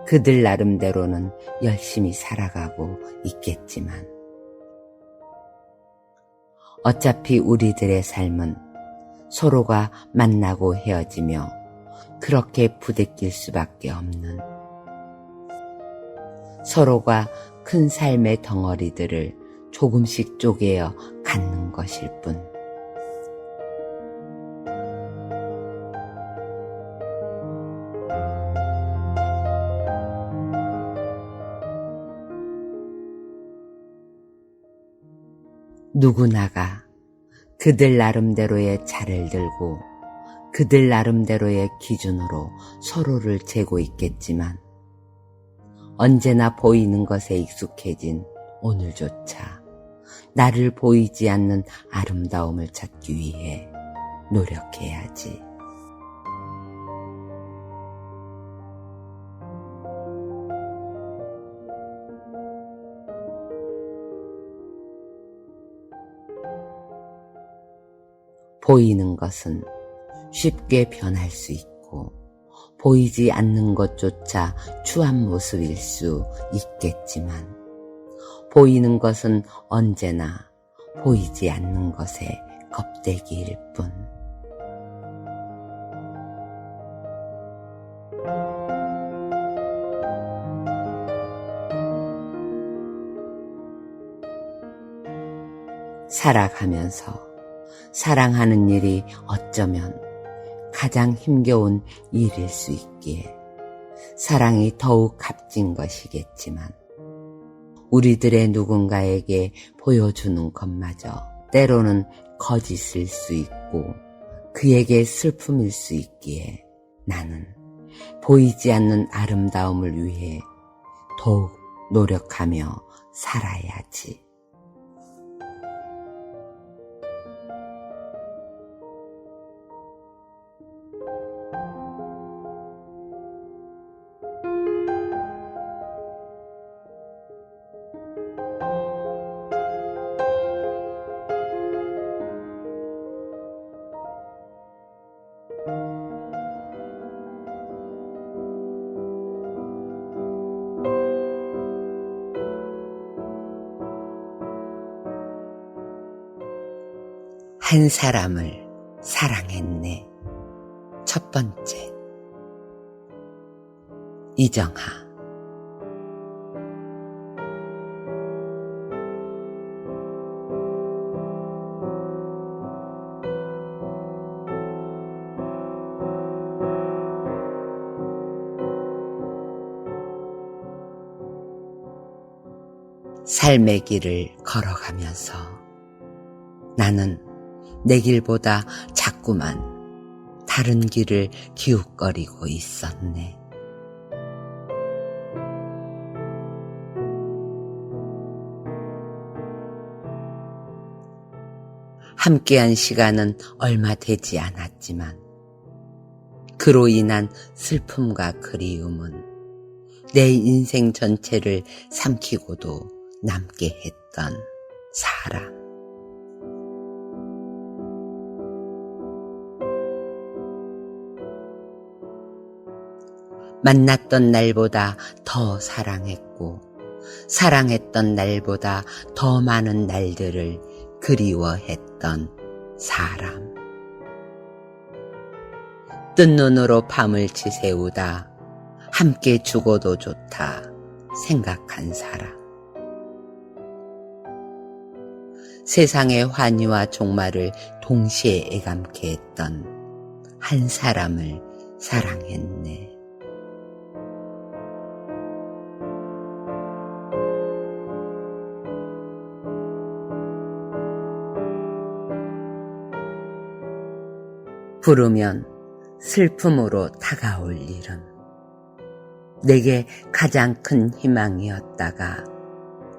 그들 나름대로는 열심히 살아가고 있겠지만 어차피 우리들의 삶은 서로가 만나고 헤어지며 그렇게 부대낄 수밖에 없는, 서로가 큰 삶의 덩어리들을 조금씩 쪼개어 갖는 것일 뿐. 누구나가 그들 나름대로의 차를 들고 그들 나름대로의 기준으로 서로를 재고 있겠지만, 언제나 보이는 것에 익숙해진 오늘조차 나를 보이지 않는 아름다움을 찾기 위해 노력해야지. 보이는 것은 쉽게 변할 수 있고 보이지 않는 것조차 추한 모습일 수 있겠지만, 보이는 것은 언제나 보이지 않는 것의 껍데기일 뿐. 살아가면서 사랑하는 일이 어쩌면 가장 힘겨운 일일 수 있기에 사랑이 더욱 값진 것이겠지만, 우리들의 누군가에게 보여주는 것마저 때로는 거짓일 수 있고 그에게 슬픔일 수 있기에 나는 보이지 않는 아름다움을 위해 더욱 노력하며 살아야지. 한 사람을 사랑했네. 첫 번째. 이정하. 삶의 길을 걸어가면서 나는 내 길보다 자꾸만 다른 길을 기웃거리고 있었네. 함께한 시간은 얼마 되지 않았지만 그로 인한 슬픔과 그리움은 내 인생 전체를 삼키고도 남게 했던 사람. 만났던 날보다 더 사랑했고 사랑했던 날보다 더 많은 날들을 그리워했던 사람. 뜬 눈으로 밤을 지새우다 함께 죽어도 좋다 생각한 사람. 세상의 환희와 종말을 동시에 애감게 했던 한 사람을 사랑했네. 부르면 슬픔으로 다가올 일은 내게 가장 큰 희망이었다가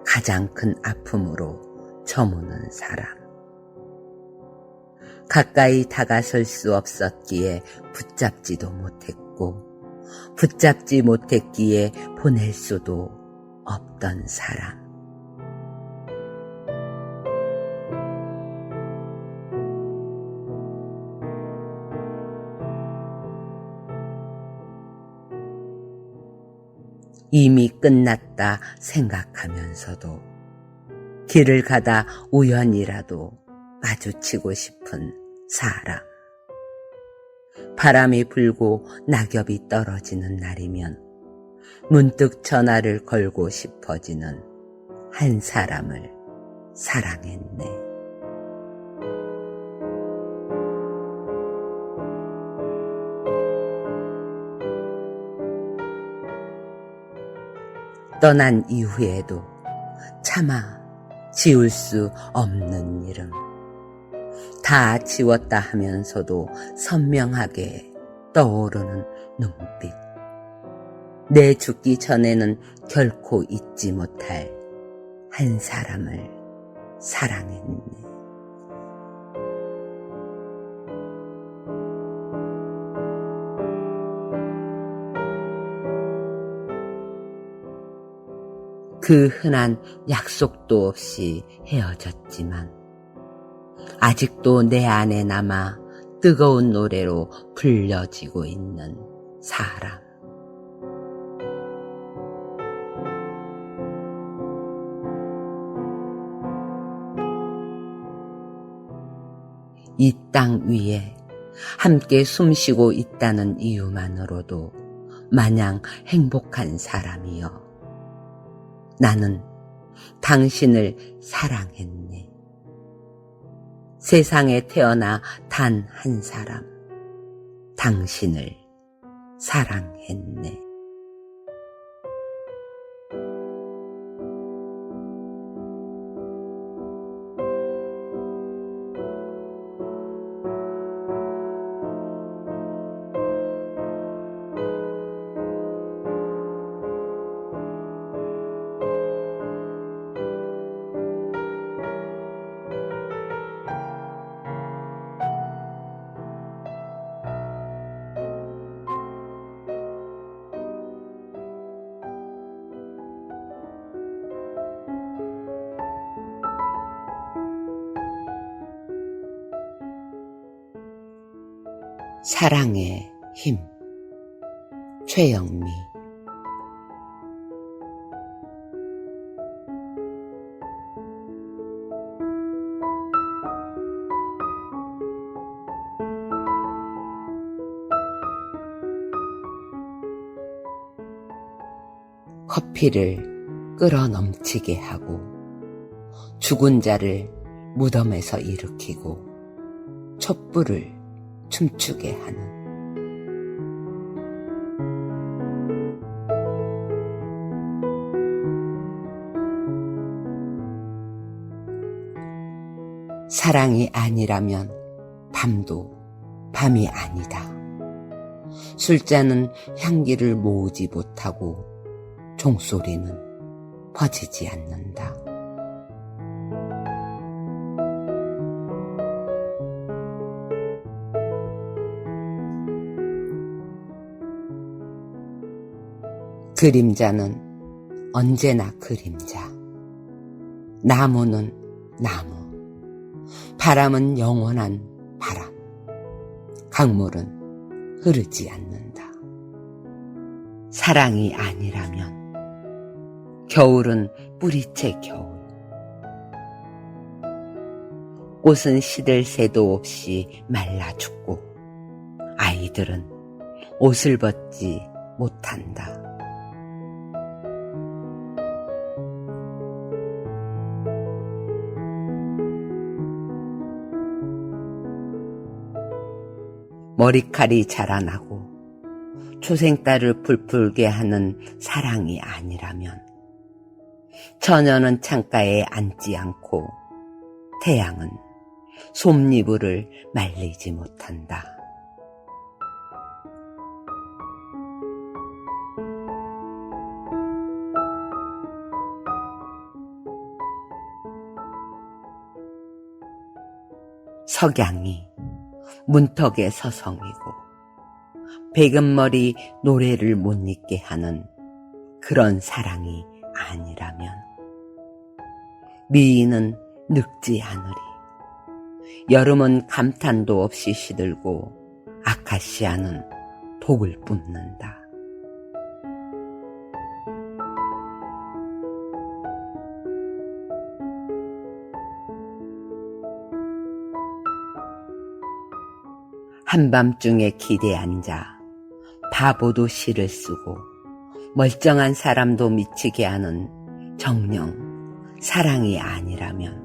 가장 큰 아픔으로 저무는 사람. 가까이 다가설 수 없었기에 붙잡지도 못했고 붙잡지 못했기에 보낼 수도 없던 사람. 이미 끝났다 생각하면서도 길을 가다 우연이라도 마주치고 싶은 사람. 바람이 불고 낙엽이 떨어지는 날이면 문득 전화를 걸고 싶어지는 한 사람을 사랑했네. 떠난 이후에도 차마 지울 수 없는 이름. 다 지웠다 하면서도 선명하게 떠오르는 눈빛. 내 죽기 전에는 결코 잊지 못할 한 사람을 사랑했네. 그 흔한 약속도 없이 헤어졌지만 아직도 내 안에 남아 뜨거운 노래로 불려지고 있는 사람. 이 땅 위에 함께 숨쉬고 있다는 이유만으로도 마냥 행복한 사람이여. 나는 당신을 사랑했네. 세상에 태어나 단 한 사람, 당신을 사랑했네. 사랑의 힘. 최영미. 커피를 끓어 넘치게 하고 죽은 자를 무덤에서 일으키고 촛불을 춤추게 하는 사랑이 아니라면 밤도 밤이 아니다. 술잔은 향기를 모으지 못하고 종소리는 퍼지지 않는다. 그림자는 언제나 그림자. 나무는 나무. 바람은 영원한 바람. 강물은 흐르지 않는다. 사랑이 아니라면 겨울은 뿌리채 겨울. 꽃은 시들 새도 없이 말라 죽고 아이들은 옷을 벗지 못한다. 머리칼이 자라나고 초생딸을 불풀게 하는 사랑이 아니라면 처녀는 창가에 앉지 않고 태양은 솜니부를 말리지 못한다. 석양이 문턱에 서성이고 백은머리 노래를 못 잊게 하는 그런 사랑이 아니라면 미인은 늙지 않으리. 여름은 감탄도 없이 시들고 아카시아는 독을 뿜는다. 한밤중에 길에 앉아 바보도 시를 쓰고 멀쩡한 사람도 미치게 하는 정녕 사랑이 아니라면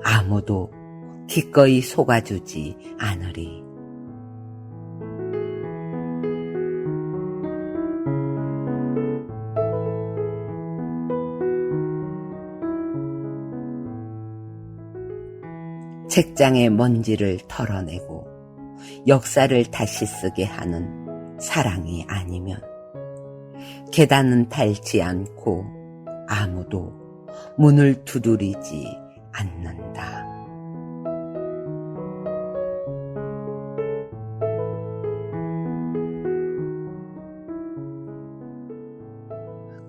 아무도 기꺼이 속아주지 않으리. 책장의 먼지를 털어내고 역사를 다시 쓰게 하는 사랑이 아니면 계단은 닳지 않고 아무도 문을 두드리지 않는다.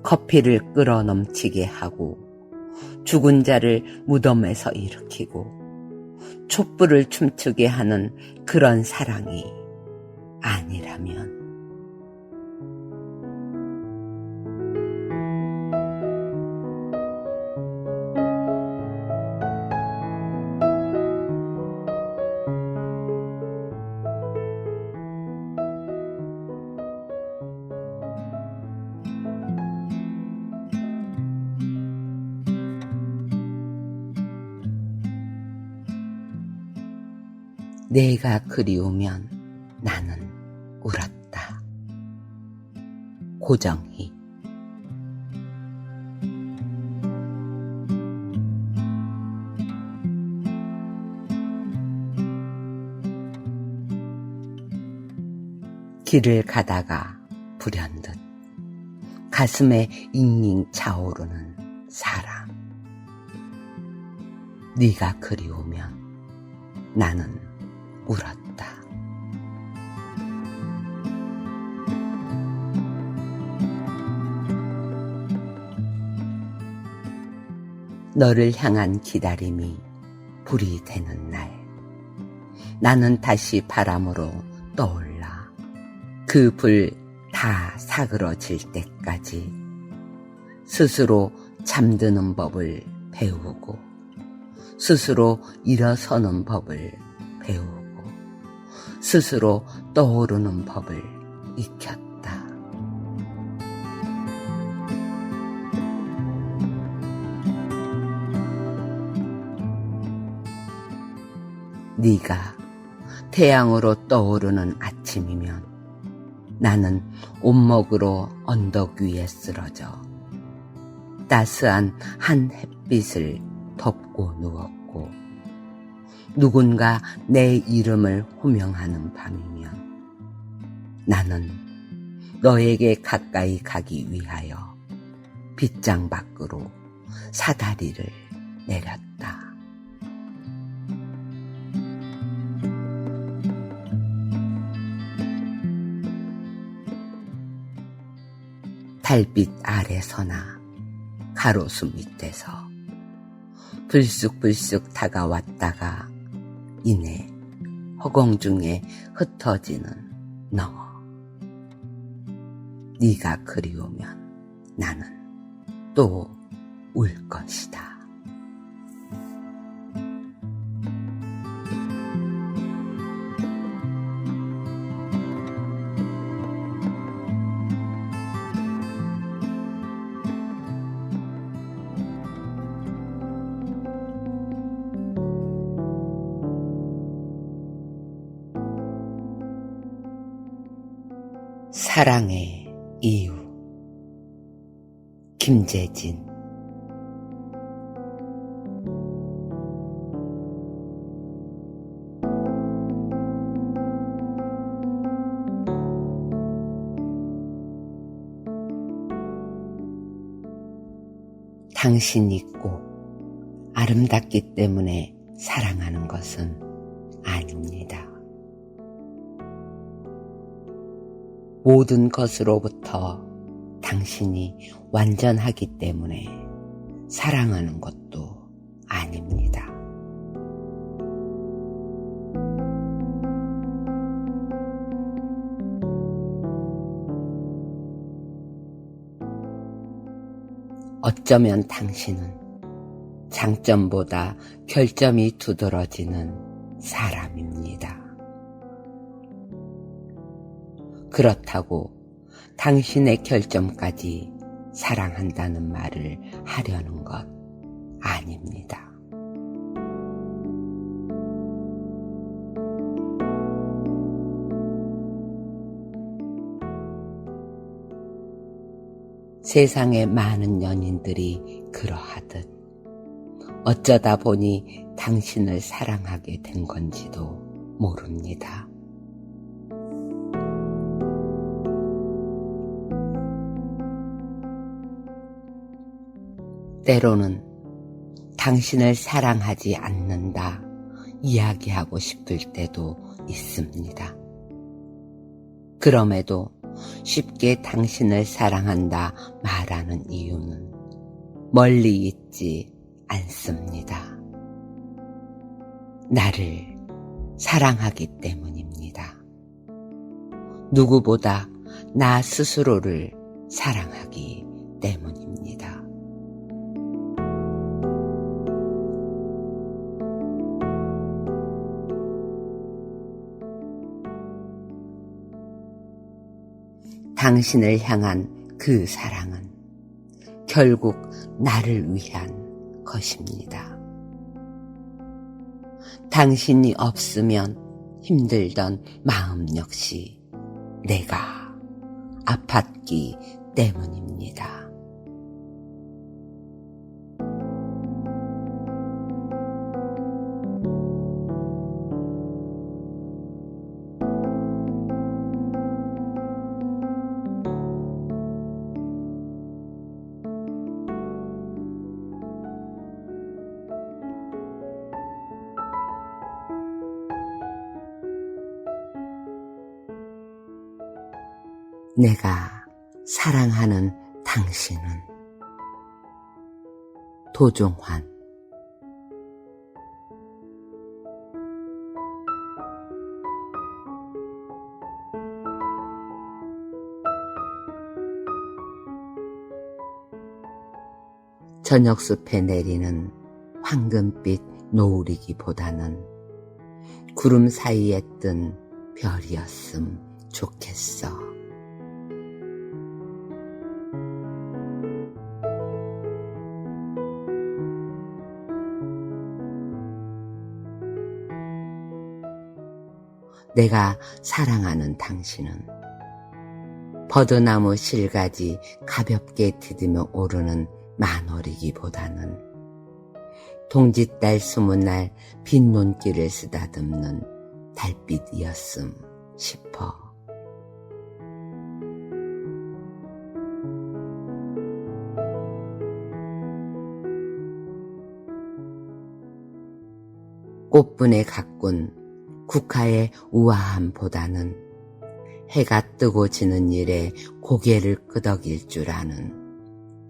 커피를 끓어 넘치게 하고 죽은 자를 무덤에서 일으키고 촛불을 춤추게 하는 그런 사랑이 아니라면 내가 그리우면 나는 울었다. 고정희. 길을 가다가 불현듯 가슴에 잉잉 차오르는 사랑. 네가 그리우면 나는 울었다. 너를 향한 기다림이 불이 되는 날, 나는 다시 바람으로 떠올라 그 불 다 사그러질 때까지 스스로 잠드는 법을 배우고 스스로 일어서는 법을 배우고 스스로 떠오르는 법을 익혔다. 네가 태양으로 떠오르는 아침이면 나는 온목으로 언덕 위에 쓰러져 따스한 한 햇빛을 덮고 누웠고 누군가 내 이름을 호명하는 밤이면 나는 너에게 가까이 가기 위하여 빗장 밖으로 사다리를 내렸다. 달빛 아래서나 가로수 밑에서 불쑥불쑥 다가왔다가 이내 허공 중에 흩어지는 너. 네가 그리우면 나는 또 울 것이다. 사랑의 이유. 김재진. 당신이 꼭 아름답기 때문에 사랑하는 것은 아닙니다. 모든 것으로부터 당신이 완전하기 때문에 사랑하는 것도 아닙니다. 어쩌면 당신은 장점보다 결점이 두드러지는 사람입니다. 그렇다고 당신의 결점까지 사랑한다는 말을 하려는 것 아닙니다. 세상의 많은 연인들이 그러하듯 어쩌다 보니 당신을 사랑하게 된 건지도 모릅니다. 때로는 당신을 사랑하지 않는다 이야기하고 싶을 때도 있습니다. 그럼에도 쉽게 당신을 사랑한다 말하는 이유는 멀리 있지 않습니다. 나를 사랑하기 때문입니다. 누구보다 나 스스로를 사랑하기 때문입니다. 당신을 향한 그 사랑은 결국 나를 위한 것입니다. 당신이 없으면 힘들던 마음 역시 내가 아팠기 때문입니다. 내가 사랑하는 당신은 도종환. 저녁숲에 내리는 황금빛 노을이기보다는 구름 사이에 뜬 별이었음 좋겠어. 내가 사랑하는 당신은 버드나무 실가지 가볍게 디디며 오르는 만월이기보다는 동짓달 스무 날 빈 눈길을 쓰다듬는 달빛이었음 싶어. 꽃분에 가꾼 국화의 우아함보다는 해가 뜨고 지는 일에 고개를 끄덕일 줄 아는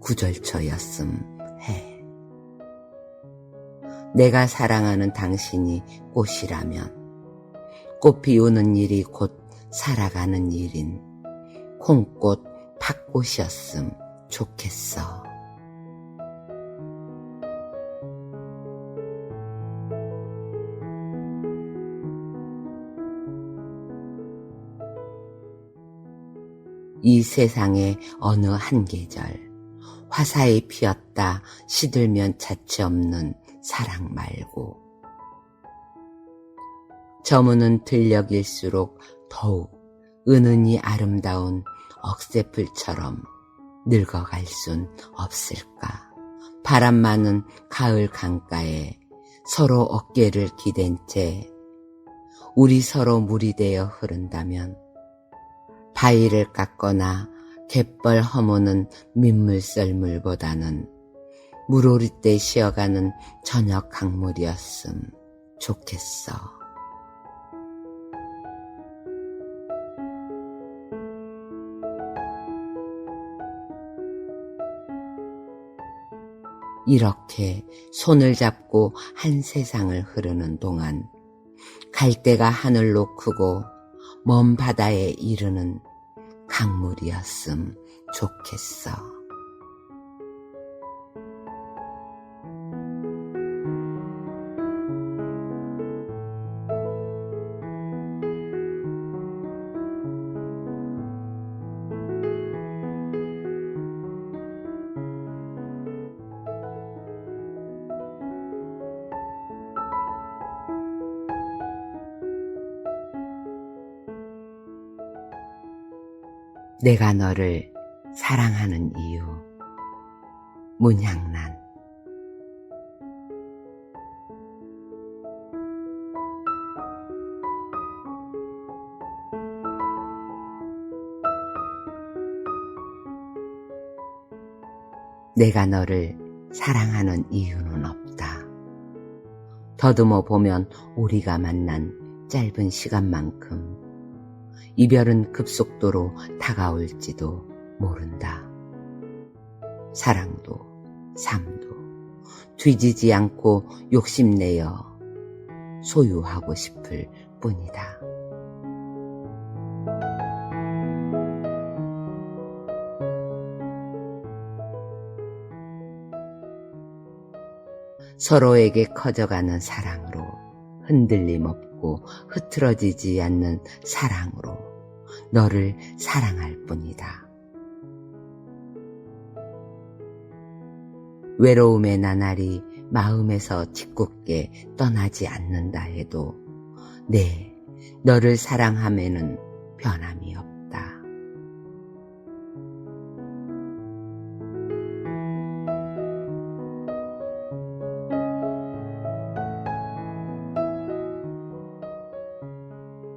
구절초였음 해. 내가 사랑하는 당신이 꽃이라면 꽃 피우는 일이 곧 살아가는 일인 콩꽃 팥꽃이었음 좋겠어. 이 세상의 어느 한 계절 화사히 피었다 시들면 자취 없는 사랑 말고 저무는 들녘일수록 더욱 은은히 아름다운 억새풀처럼 늙어갈 순 없을까. 바람 많은 가을 강가에 서로 어깨를 기댄 채 우리 서로 물이 되어 흐른다면 바위를 깎거나 갯벌 허무는 민물썰물보다는 물오를 때 쉬어가는 저녁 강물이었음 좋겠어. 이렇게 손을 잡고 한 세상을 흐르는 동안 갈대가 하늘로 크고 먼 바다에 이르는 강물이었음 좋겠어. 내가 너를 사랑하는 이유. 문향란. 내가 너를 사랑하는 이유는 없다. 더듬어 보면 우리가 만난 짧은 시간만큼 이별은 급속도로 다가올지도 모른다. 사랑도 삶도 뒤지지 않고 욕심내어 소유하고 싶을 뿐이다. 서로에게 커져가는 사랑으로, 흔들림 없고 흐트러지지 않는 사랑으로 너를 사랑할 뿐이다. 외로움의 나날이 마음에서 짓궂게 떠나지 않는다 해도 너를 사랑함에는 변함이 없다.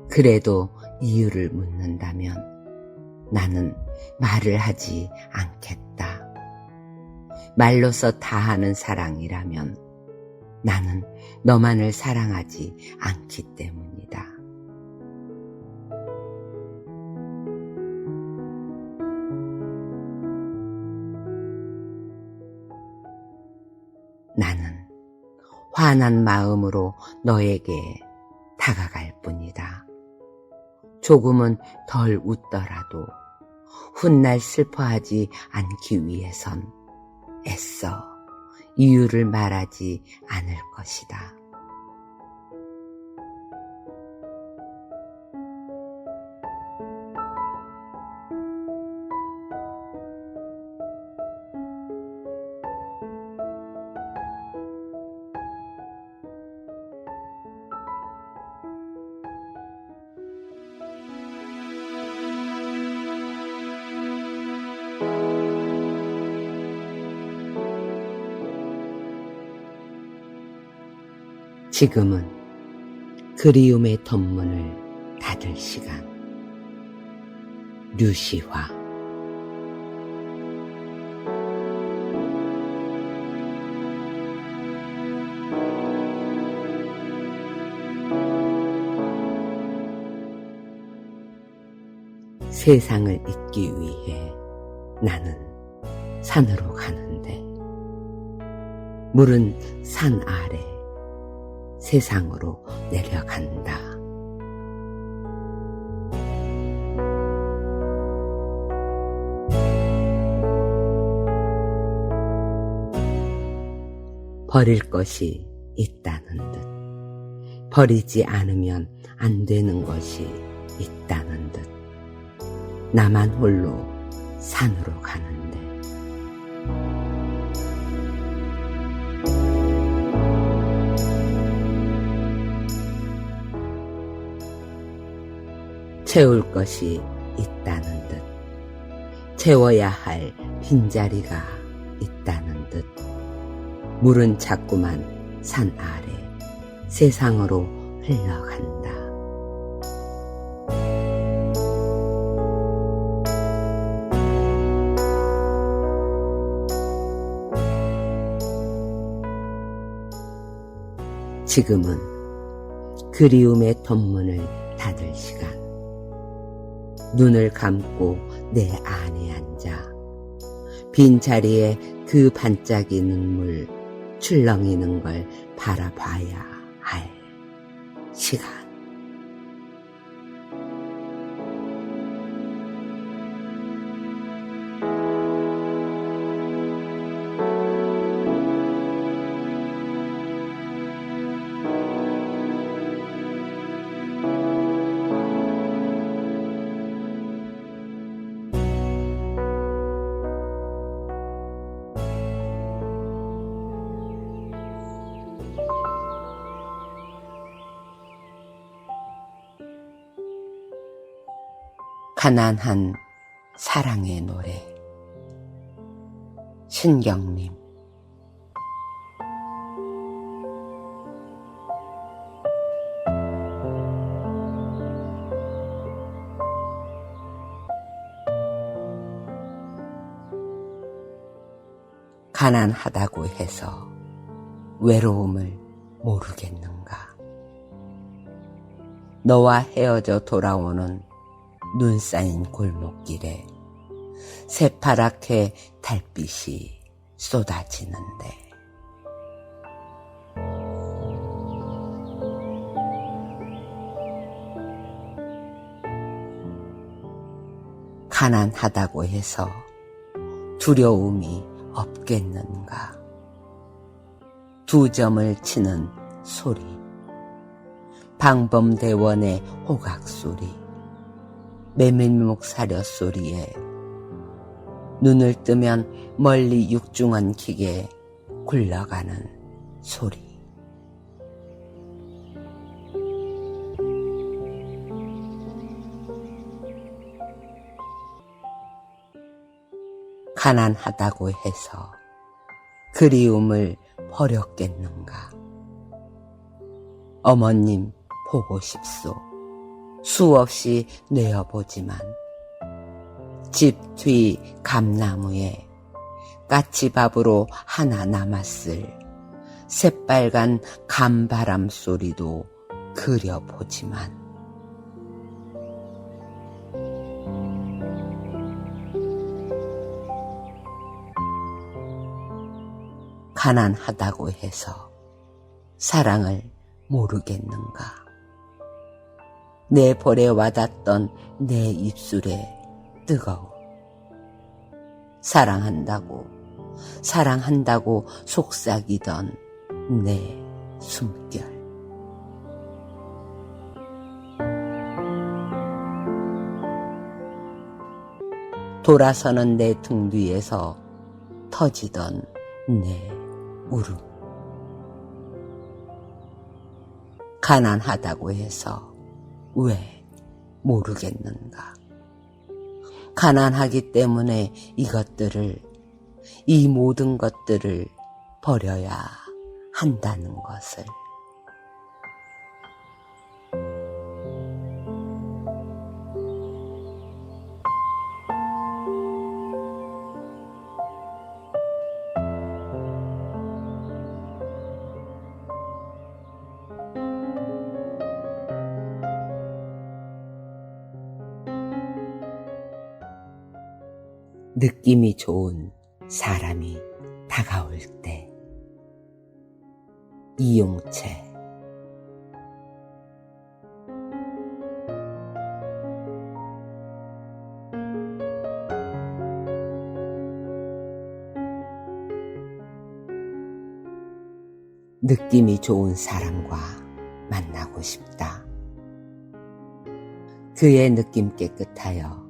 그래도 이유를 묻는다면 나는 말을 하지 않겠다. 말로써 다하는 사랑이라면 나는 너만을 사랑하지 않기 때문이다. 나는 화난 마음으로 너에게 다가갈 뿐이다. 조금은 덜 웃더라도 훗날 슬퍼하지 않기 위해선 애써 이유를 말하지 않을 것이다. 지금은 그리움의 덧문을 닫을 시간. 류시화. 세상을 잊기 위해 나는 산으로 가는데 물은 산 아래 세상으로 내려간다. 버릴 것이 있다는 듯, 버리지 않으면 안 되는 것이 있다는 듯, 나만 홀로 산으로 가는데 채울 것이 있다는 듯, 채워야 할 빈자리가 있다는 듯, 물은 자꾸만 산 아래 세상으로 흘러간다. 지금은 그리움의 덧문을 닫을 시간. 눈을 감고 내 안에 앉아 빈자리에 그 반짝이는 물 출렁이는 걸 바라봐야 할 시간. 가난한 사랑의 노래. 신경림. 가난하다고 해서 외로움을 모르겠는가? 너와 헤어져 돌아오는 눈 쌓인 골목길에 새파랗게 달빛이 쏟아지는데 가난하다고 해서 두려움이 없겠는가? 두 점을 치는 소리, 방범대원의 호각소리, 메밀묵 사려 소리에 눈을 뜨면 멀리 육중한 기계 굴러가는 소리. 가난하다고 해서 그리움을 버렸겠는가? 어머님 보고 싶소. 수없이 내어보지만 집 뒤 감나무에 까치밥으로 하나 남았을 새빨간 감바람 소리도 그려보지만 가난하다고 해서 사랑을 모르겠는가? 내 볼에 와닿던 내 입술에 뜨거워. 사랑한다고 속삭이던 내 숨결. 돌아서는 내 등 뒤에서 터지던 내 울음. 가난하다고 해서 왜 모르겠는가? 가난하기 때문에 이 모든 것들을 버려야 한다는 것을. 느낌이 좋은 사람이 다가올 때. 이용채. 느낌이 좋은 사람과 만나고 싶다. 그의 느낌 깨끗하여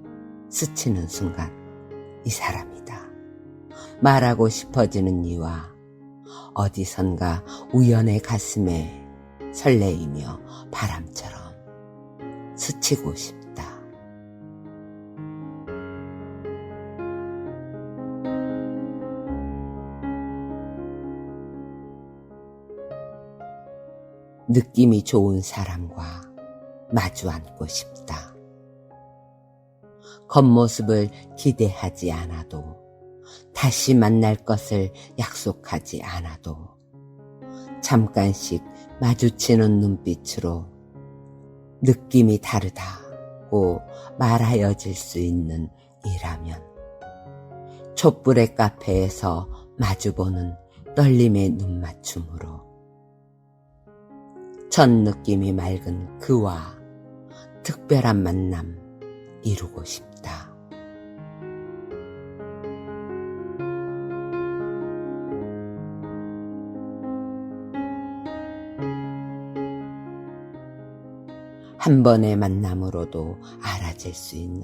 스치는 순간 이 사람이다. 말하고 싶어지는 이와 어디선가 우연의 가슴에 설레이며 바람처럼 스치고 싶다. 느낌이 좋은 사람과 마주 앉고 싶다. 겉모습을 기대하지 않아도, 다시 만날 것을 약속하지 않아도 잠깐씩 마주치는 눈빛으로 느낌이 다르다고 말하여질 수 있는 이라면, 촛불의 카페에서 마주보는 떨림의 눈맞춤으로 첫 느낌이 맑은 그와 특별한 만남 이루고 싶다. 한 번의 만남으로도 알아질 수 있는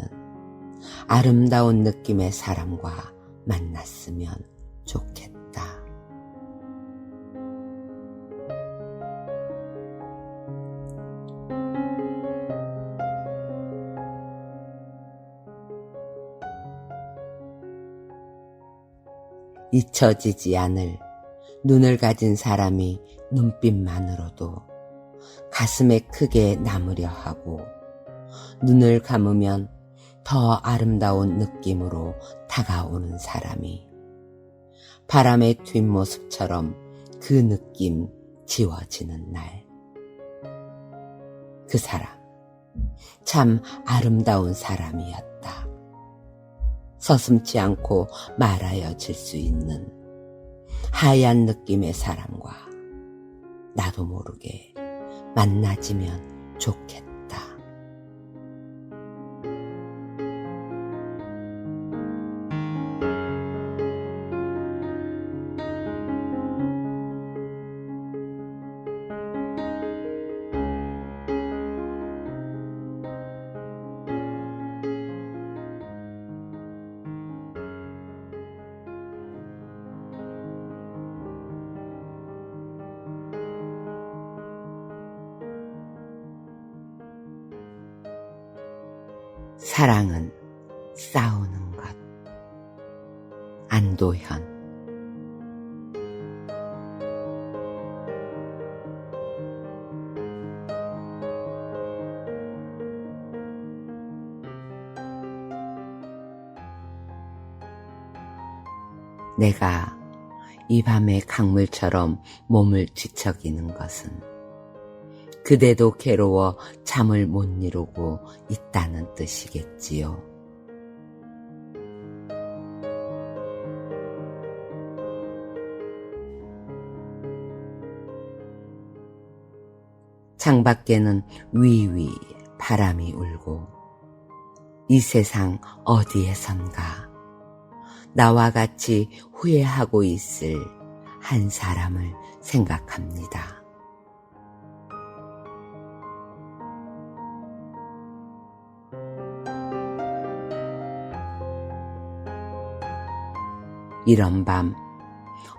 아름다운 느낌의 사람과 만났으면 좋겠다. 잊혀지지 않을 눈을 가진 사람이 눈빛만으로도 가슴에 크게 남으려 하고 눈을 감으면 더 아름다운 느낌으로 다가오는 사람이 바람의 뒷모습처럼 그 느낌 지워지는 날. 그 사람 참 아름다운 사람이었다. 서슴지 않고 말하여 질 수 있는 하얀 느낌의 사람과 나도 모르게 만나지면 좋겠다. 사랑은 싸우는 것. 안도현. 내가 이 밤의 강물처럼 몸을 뒤척이는 것은 그대도 괴로워 잠을 못 이루고 있다는 뜻이겠지요. 창밖에는 위위 바람이 울고 이 세상 어디에선가 나와 같이 후회하고 있을 한 사람을 생각합니다. 이런 밤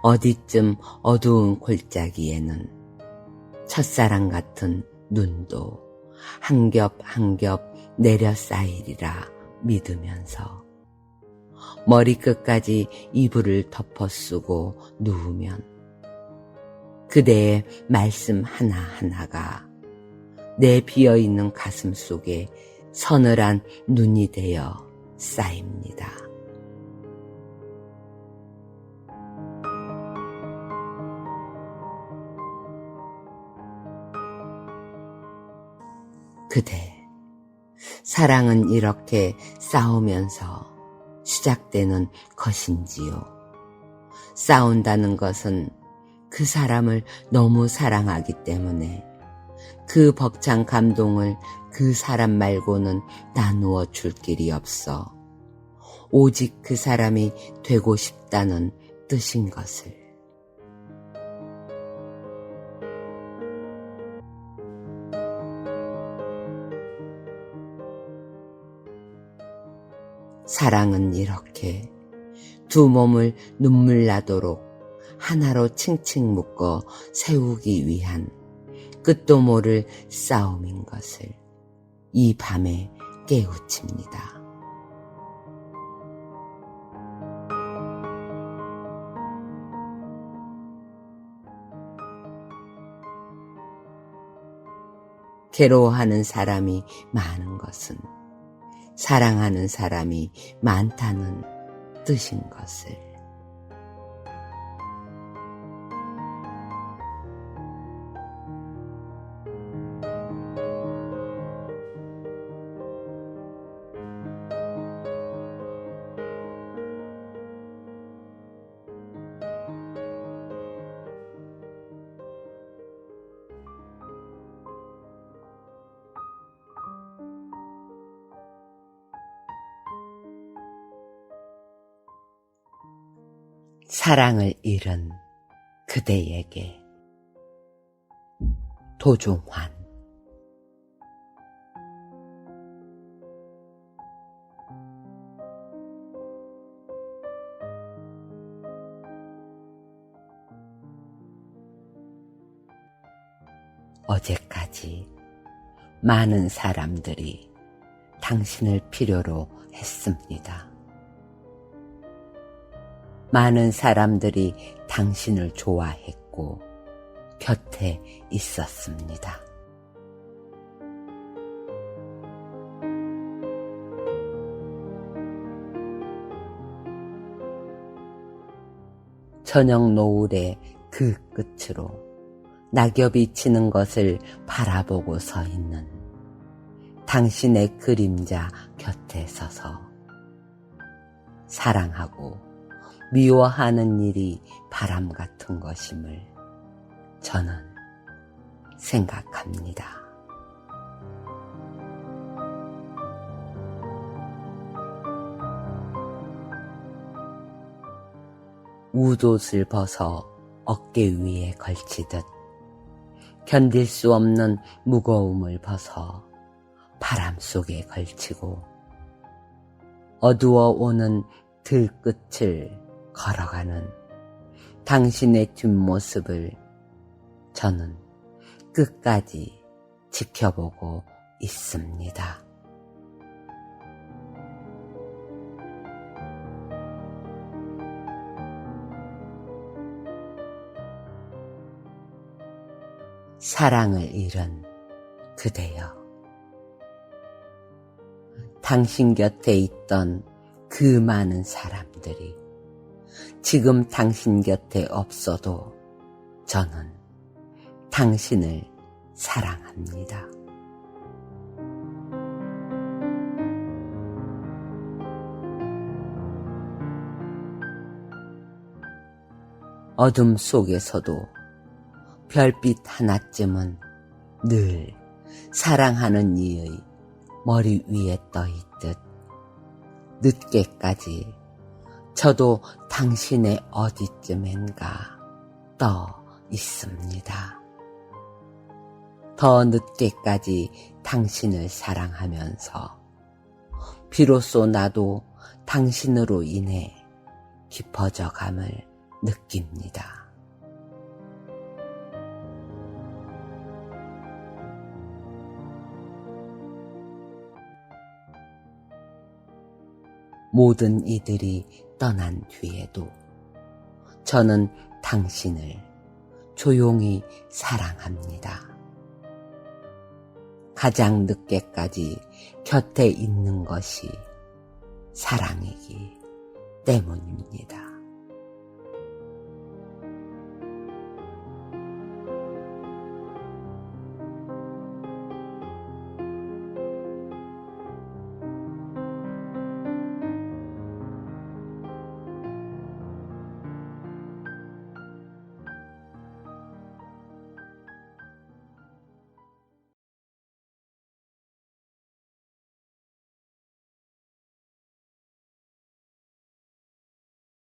어디쯤 어두운 골짜기에는 첫사랑 같은 눈도 한 겹 한 겹 내려 쌓이리라 믿으면서 머리끝까지 이불을 덮어 쓰고 누우면 그대의 말씀 하나하나가 내 비어있는 가슴 속에 서늘한 눈이 되어 쌓입니다. 그대, 사랑은 이렇게 싸우면서 시작되는 것인지요. 싸운다는 것은 그 사람을 너무 사랑하기 때문에 그 벅찬 감동을 그 사람 말고는 나누어 줄 길이 없어 오직 그 사람이 되고 싶다는 뜻인 것을. 사랑은 이렇게 두 몸을 눈물 나도록 하나로 칭칭 묶어 세우기 위한 끝도 모를 싸움인 것을 이 밤에 깨우칩니다. 괴로워하는 사람이 많은 것은 사랑하는 사람이 많다는 뜻인 것을. 사랑을 잃은 그대에게. 도종환. 어제까지 많은 사람들이 당신을 필요로 했습니다. 많은 사람들이 당신을 좋아했고 곁에 있었습니다. 저녁 노을의 그 끝으로 낙엽이 치는 것을 바라보고 서 있는 당신의 그림자 곁에 서서 사랑하고 미워하는 일이 바람 같은 것임을 저는 생각합니다. 웃옷을 벗어 어깨 위에 걸치듯 견딜 수 없는 무거움을 벗어 바람 속에 걸치고 어두워 오는 들끝을 걸어가는 당신의 뒷모습을 저는 끝까지 지켜보고 있습니다. 사랑을 잃은 그대여, 당신 곁에 있던 그 많은 사람들이 지금 당신 곁에 없어도 저는 당신을 사랑합니다. 어둠 속에서도 별빛 하나쯤은 늘 사랑하는 이의 머리 위에 떠 있듯 늦게까지 저도 당신의 어디쯤엔가 떠 있습니다. 더 늦게까지 당신을 사랑하면서 비로소 나도 당신으로 인해 깊어져 감을 느낍니다. 모든 이들이 떠난 뒤에도 저는 당신을 조용히 사랑합니다. 가장 늦게까지 곁에 있는 것이 사랑이기 때문입니다.